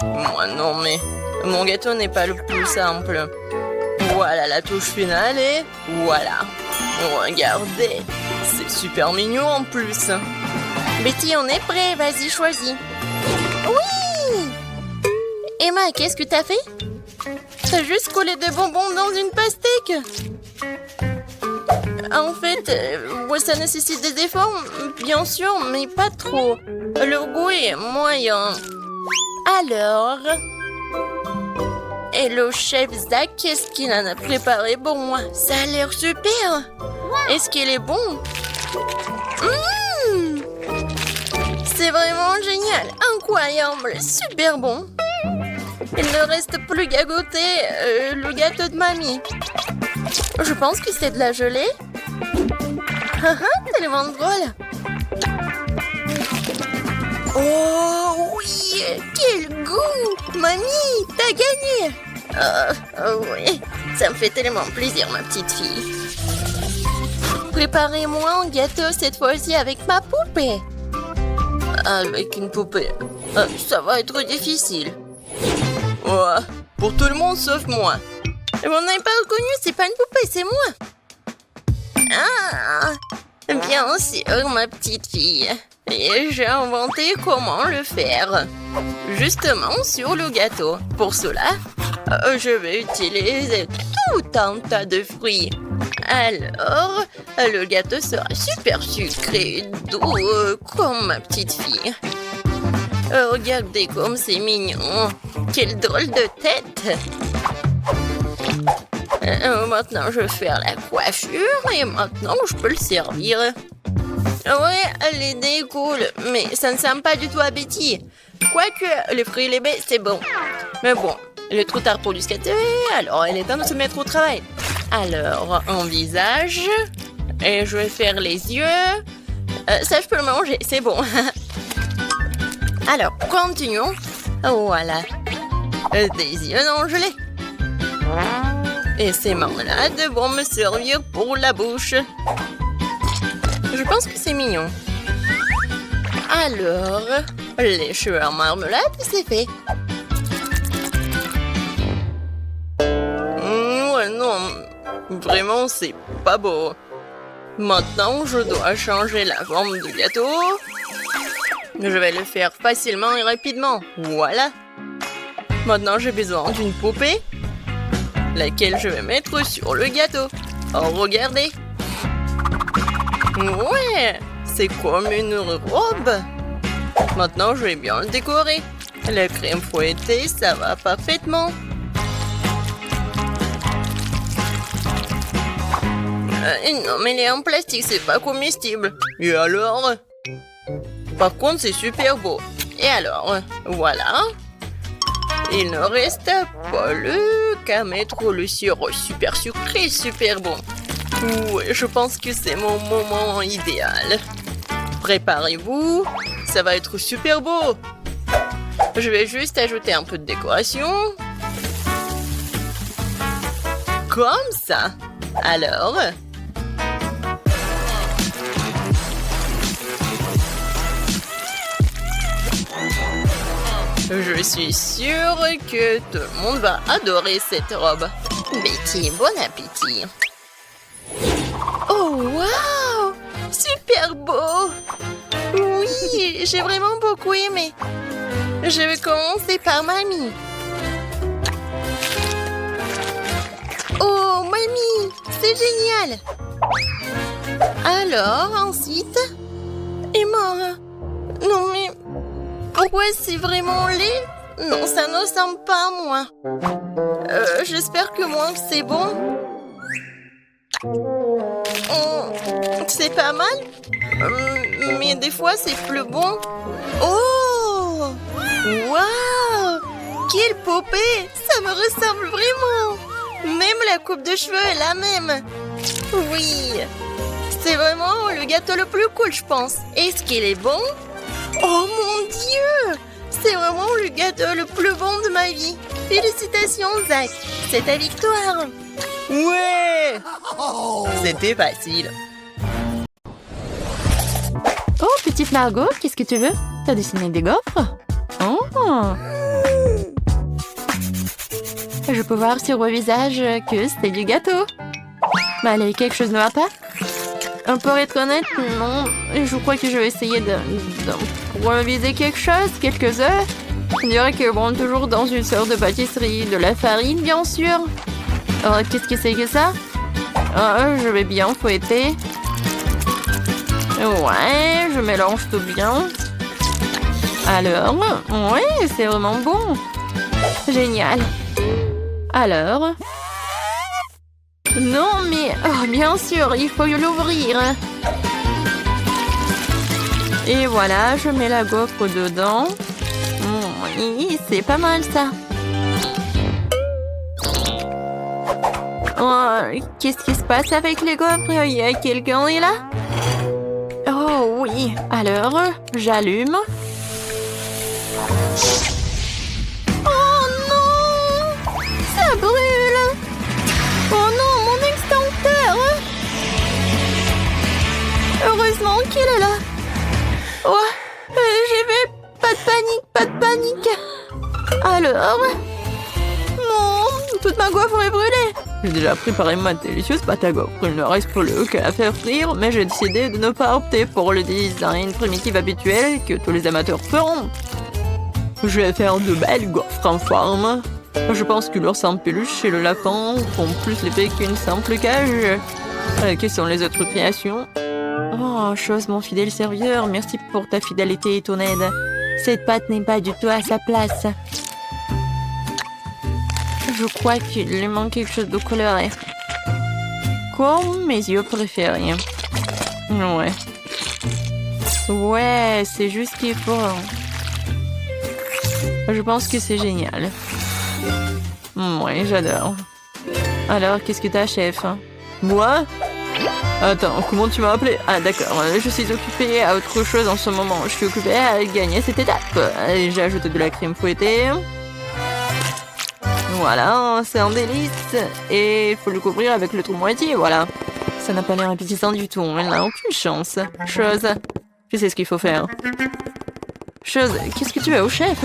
Moi non, mais mon gâteau n'est pas le plus simple. Voilà la touche finale et voilà. Regardez, c'est super mignon en plus. Betty, on est prêt, vas-y, choisis. Oui! Emma, qu'est-ce que t'as fait? T'as juste collé des bonbons dans une pastèque. En fait, ça nécessite des efforts, bien sûr, mais pas trop. Le goût est moyen. Alors... Et le chef Zach, qu'est-ce qu'il en a préparé pour moi? Ça a l'air super. Est-ce qu'il est bon? C'est vraiment génial, incroyable, super bon. Il ne reste plus qu'à goûter le gâteau de mamie. Je pense que c'est de la gelée. Tellement drôle. Oh oui, quel goût! Mamie, t'as gagné! Oui, ça me fait tellement plaisir, ma petite fille. Préparez-moi un gâteau cette fois-ci avec ma poupée. Avec une poupée, ça va être difficile. Ouais, pour tout le monde sauf moi. Vous n'avez pas reconnu, c'est pas une poupée, c'est moi. Ah, bien sûr, ma petite fille. Et j'ai inventé comment le faire. Justement sur le gâteau. Pour cela, Je vais utiliser tout un tas de fruits. Alors, le gâteau sera super sucré et doux comme ma petite fille. Regardez comme c'est mignon. Quelle drôle de tête. Maintenant, je vais faire la coiffure et maintenant, je peux le servir. Ouais, l'idée est cool, mais ça ne sent pas du tout appétit. Quoique, les fruits et les baies, c'est bon. Mais bon, il est trop tard pour du skater, alors il est temps de se mettre au travail. Alors, un visage, et je vais faire les yeux. Ça, je peux le manger, c'est bon. Alors, continuons. Voilà. Des yeux en gelée. Et ces marmelades vont me servir pour la bouche. Je pense que c'est mignon. Alors, les cheveux en marmelade, c'est fait. Ouais, non, vraiment, c'est pas beau. Maintenant, je dois changer la forme du gâteau. Je vais le faire facilement et rapidement. Voilà. Maintenant, j'ai besoin d'une poupée, laquelle je vais mettre sur le gâteau. Oh, regardez. Ouais, c'est comme une robe. Maintenant, je vais bien le décorer. La crème fouettée, ça va parfaitement. Non, mais elle est en plastique, c'est pas comestible. Et alors? Par contre, c'est super beau. Et alors? Voilà. Il ne reste pas qu'à mettre le sirop super sucré, super bon. Ouais, je pense que c'est mon moment idéal. Préparez-vous, ça va être super beau. Je vais juste ajouter un peu de décoration. Comme ça. Alors... Je suis sûre que tout le monde va adorer cette robe. Betty, bon appétit. Oh, waouh! Super beau! Oui, j'ai vraiment beaucoup aimé. Je vais commencer par mamie. Oh, mamie, c'est génial! Alors, ensuite... Et moi? Non, mais... Pourquoi c'est vraiment laid? Non, ça ne ressemble pas à moi. J'espère que moi, c'est bon. C'est pas mal. Mais des fois, c'est plus bon. Oh! Waouh! Quelle poupée! Ça me ressemble vraiment. Même la coupe de cheveux est la même. Oui. C'est vraiment le gâteau le plus cool, je pense. Est-ce qu'il est bon? Oh mon Dieu! C'est vraiment le gâteau le plus bon de ma vie. Félicitations, Zach. C'est ta victoire. Ouais! C'était facile. Oh, petite Margot, qu'est-ce que tu veux? T'as dessiné des gaufres? Oh! Je peux voir sur vos visages que c'est du gâteau. Mais allez, quelque chose ne va pas? Pour être honnête, non. Je crois que je vais essayer d'improviser quelque chose, quelques œufs. On dirait que bon, toujours dans une sorte de pâtisserie, de la farine, bien sûr. Oh, qu'est-ce que c'est que ça? Oh, je vais bien fouetter. Ouais, je mélange tout bien. Alors, ouais, c'est vraiment bon. Génial. Alors... Non, mais... Oh, bien sûr, il faut l'ouvrir. Et voilà, je mets la gaufre dedans. Oui, c'est pas mal, ça. Oh, qu'est-ce qui se passe avec les gaufres? Il y a quelqu'un est là? Oh, oui. Alors, j'allume. Oh, non! Ça brûle! Oh non, mon extincteur! Heureusement qu'il est là. Oh, j'y vais. Pas de panique. Alors? Non, toute ma gaufre est brûlée. J'ai déjà préparé ma délicieuse pâte à gaufre. Il ne reste plus qu'à la faire frire, mais j'ai décidé de ne pas opter pour le design primitif habituel que tous les amateurs feront. Je vais faire de belles gaufres en forme. Je pense que l'ours en peluche et le lapin font plus l'effet qu'une simple cage. Quelles sont les autres créations? Oh, chose, mon fidèle serviteur, merci pour ta fidélité et ton aide. Cette pâte n'est pas du tout à sa place. Je crois qu'il lui manque quelque chose de coloré. Comme mes yeux préférés. Ouais. Ouais, c'est juste ce qu'il faut. Je pense que c'est génial. Ouais, j'adore. Alors, qu'est-ce que t'as, chef? Moi? Attends, comment tu m'as appelé? Ah, d'accord. Je suis occupée à autre chose en ce moment. Je suis occupée à gagner cette étape. J'ai ajouté de la crème fouettée. Voilà, c'est un délice. Et il faut le couvrir avec le trou moitié, voilà. Ça n'a pas l'air appétissant du tout. Elle n'a aucune chance. Chose, je sais ce qu'il faut faire. Chose, qu'est-ce que tu as au chef?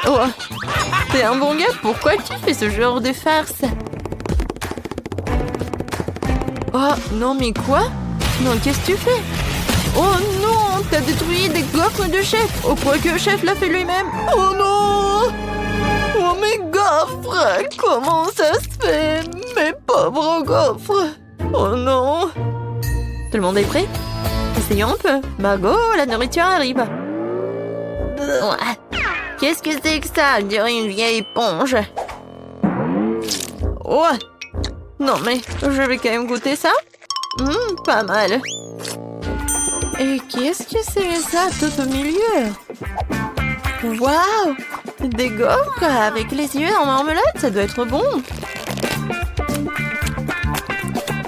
Oh, t'es un bon gars, pourquoi tu fais ce genre de farce? Oh, non, mais quoi? Non, qu'est-ce que tu fais? Oh non, t'as détruit des gaufres de chef. Au point que le chef l'a fait lui-même. Oh non! Oh, mes gaufres! Comment ça se fait? Mes pauvres gaufres! Oh non! Tout le monde est prêt? Essayons un peu. Margot, la nourriture arrive. Qu'est-ce que c'est que ça? On dirait une vieille éponge. Oh! Non mais, je vais quand même goûter ça. Pas mal. Et qu'est-ce que c'est ça tout au milieu? Waouh! Des gaufres avec les yeux en marmelade, ça doit être bon.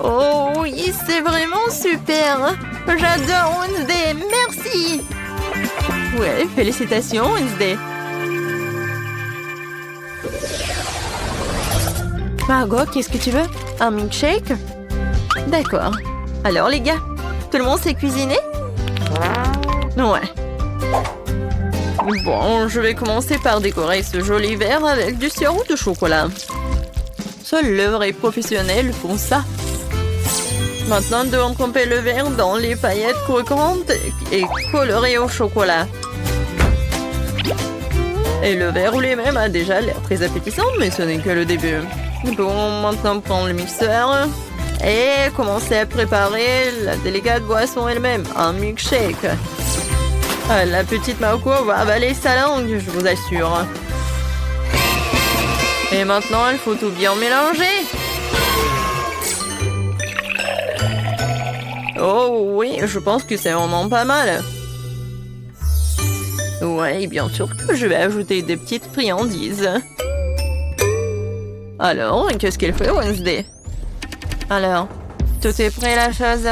Oh oui, c'est vraiment super. J'adore Wednesday, merci. Ouais, félicitations Wednesday. Margot, qu'est-ce que tu veux? Un milkshake? D'accord. Alors les gars, tout le monde sait cuisiner? Ouais. Bon, je vais commencer par décorer ce joli verre avec du sirop de chocolat. Seuls les vrais professionnels font ça. Maintenant, nous devons tremper le verre dans les paillettes croquantes et colorées au chocolat. Et le verre lui-même a déjà l'air très appétissant, mais ce n'est que le début. Bon, maintenant prendre le mixeur et commencer à préparer la délicate boisson elle-même, un milkshake. La petite Marco va avaler sa langue, je vous assure. Et maintenant, il faut tout bien mélanger. Oh oui, je pense que c'est vraiment pas mal. Ouais, bien sûr que je vais ajouter des petites friandises. Alors, qu'est-ce qu'elle fait, Wednesday? Alors, tout est prêt, la chose?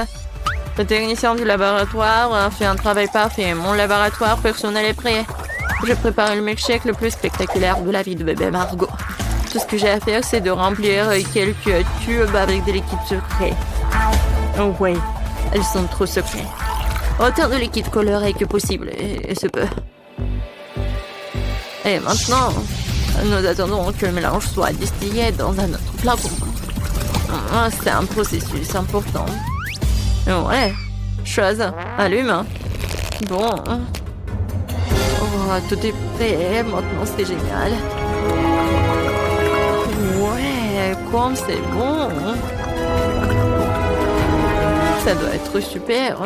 Le technicien du laboratoire a fait un travail parfait. Mon laboratoire personnel est prêt. J'ai préparé le milkshake le plus spectaculaire de la vie de bébé Margot. Tout ce que j'ai à faire, c'est de remplir quelques tubes avec des liquides secrets. Oh oui, elles sont trop secrets. Autant de liquide coloré que possible, et ce peu. Et maintenant, nous attendons que le mélange soit distillé dans un autre flacon. C'est un processus important. Ouais, chose, allume. Bon. Oh, tout est prêt, maintenant c'est génial. Ouais, comme c'est bon. Ça doit être super.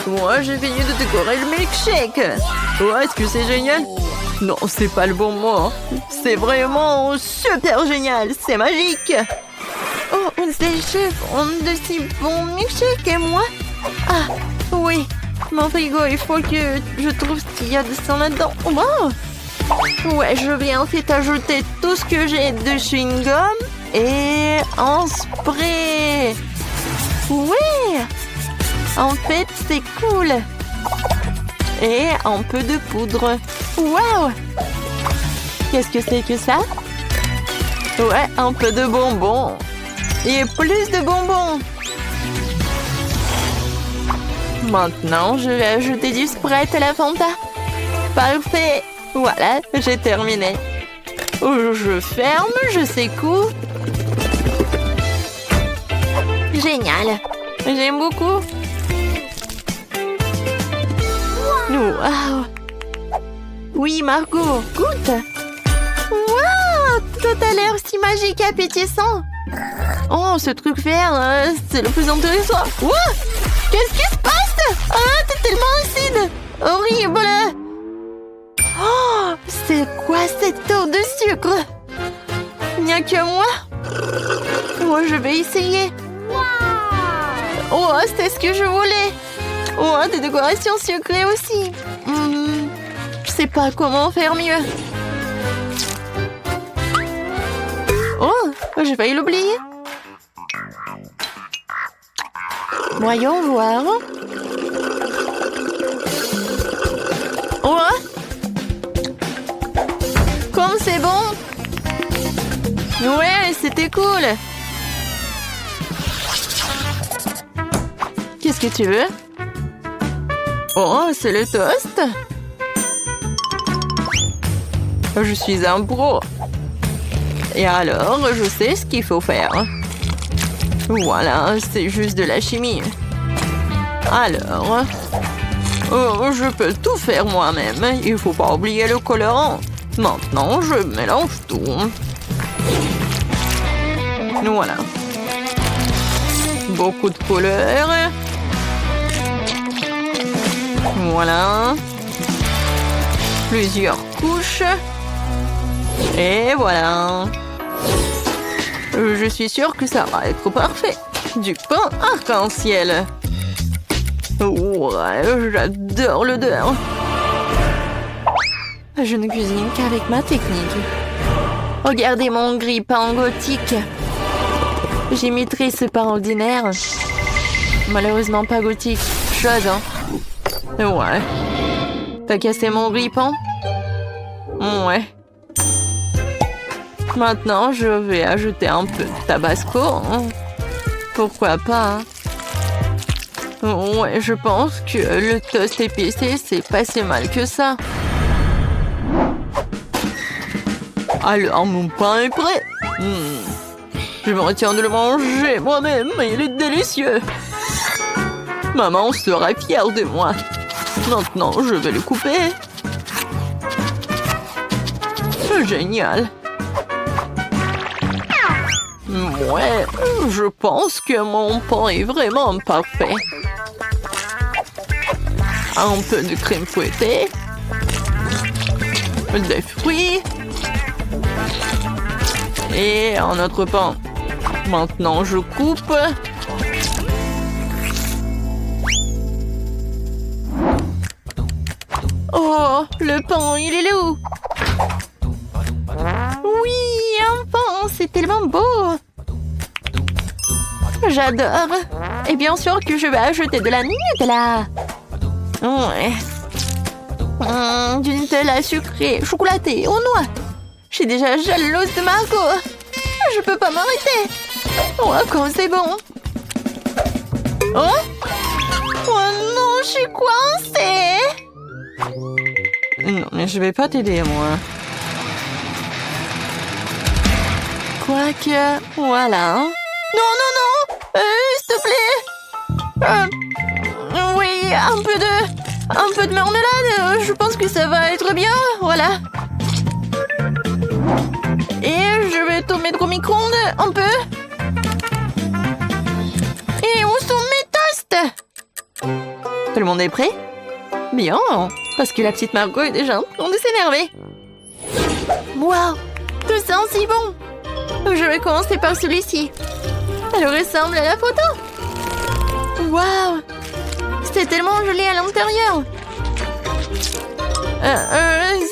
Moi, j'ai fini de décorer le milkshake. Oh, est-ce que c'est génial? Non, c'est pas le bon mot. C'est vraiment super génial. C'est magique. Oh, c'est le chef. On de si bon milkshake et moi. Ah, oui. Mon frigo, il faut que je trouve ce qu'il y a de ça là-dedans. Wow. Ouais, je vais en fait ajouter tout ce que j'ai de chewing-gum et un spray. Ouais. En fait, c'est cool. Et un peu de poudre. Waouh! Qu'est-ce que c'est que ça? Ouais, un peu de bonbons. Et plus de bonbons. Maintenant, je vais ajouter du Sprite à la Fanta. Parfait. Voilà, j'ai terminé. Je ferme, je secoue. Génial. J'aime beaucoup. Wow. Oui, Margot, goûte. Waouh, tout a l'air si magique et appétissant. Oh, ce truc vert, c'est le plus intéressant. Wow, qu'est-ce qui se passe? Ah, t'es tellement acide. Horrible. Oh, c'est quoi cette eau de sucre? Il n'y a que moi. Moi, je vais essayer. Oh, c'est ce que je voulais. Oh, des décorations sucrées aussi. Je sais pas comment faire mieux. Oh, j'ai failli l'oublier. Voyons voir. Oh, comme c'est bon. Ouais, c'était cool. Qu'est-ce que tu veux? Oh, c'est le toast. Je suis un pro. Et alors, je sais ce qu'il faut faire. Voilà, c'est juste de la chimie. Alors, je peux tout faire moi-même. Il faut pas oublier le colorant. Maintenant, je mélange tout. Voilà. Beaucoup de couleurs. Voilà. Plusieurs couches. Et voilà. Je suis sûre que ça va être parfait. Du pain arc-en-ciel. Ouais, j'adore l'odeur. Je ne cuisine qu'avec ma technique. Regardez mon grille-pain gothique. J'imiterai ce pain ordinaire. Malheureusement pas gothique. Chose, hein. Ouais. T'as cassé mon grille-pain? Ouais. Maintenant, je vais ajouter un peu de tabasco. Hein. Pourquoi pas, hein? Ouais, je pense que le toast épicé, c'est pas si mal que ça. Alors, mon pain est prêt. Je me retiens de le manger moi-même, il est délicieux. Maman sera fière de moi. Maintenant, je vais le couper. Génial. Ouais, je pense que mon pain est vraiment parfait. Un peu de crème fouettée. Des fruits. Et un autre pain. Maintenant, je coupe. Oh, le pain, il est là où? Oui, un pain, c'est tellement beau. J'adore. Et bien sûr que je vais ajouter de la Nutella. Ouais. Du Nutella sucré, chocolaté, aux noix. Je suis déjà jalouse de Margot. Je peux pas m'arrêter. Oh, comme c'est bon. Oh? Oh non, je suis coincée. Non, mais je vais pas t'aider, moi. Quoique, voilà. Non, non, non. S'il te plaît. Oui, un peu de marmelade. Je pense que ça va être bien. Voilà. Et je vais tout mettre au micro-ondes un peu. Et où sont mes toasts? Tout le monde est prêt? Bien, parce que la petite Margot est déjà en train de s'énerver. Waouh, tout ça si bon. Je vais commencer par celui-ci. Elle ressemble à la photo. Waouh, c'est tellement joli à l'intérieur.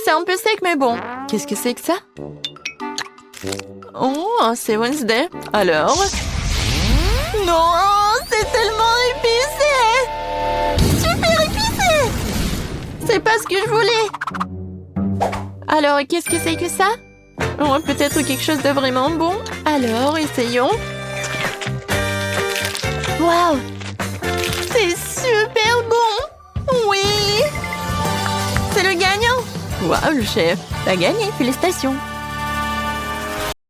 C'est un peu sec, mais bon. Qu'est-ce que c'est que ça? Oh, c'est Wednesday. Alors? Non, c'est tellement épicé. Super épicé. C'est pas ce que je voulais. Alors, qu'est-ce que c'est que ça? Oh, peut-être quelque chose de vraiment bon. Alors, essayons. Waouh! C'est super bon! Oui! C'est le gagnant! Waouh, le chef! T'as gagné, félicitations!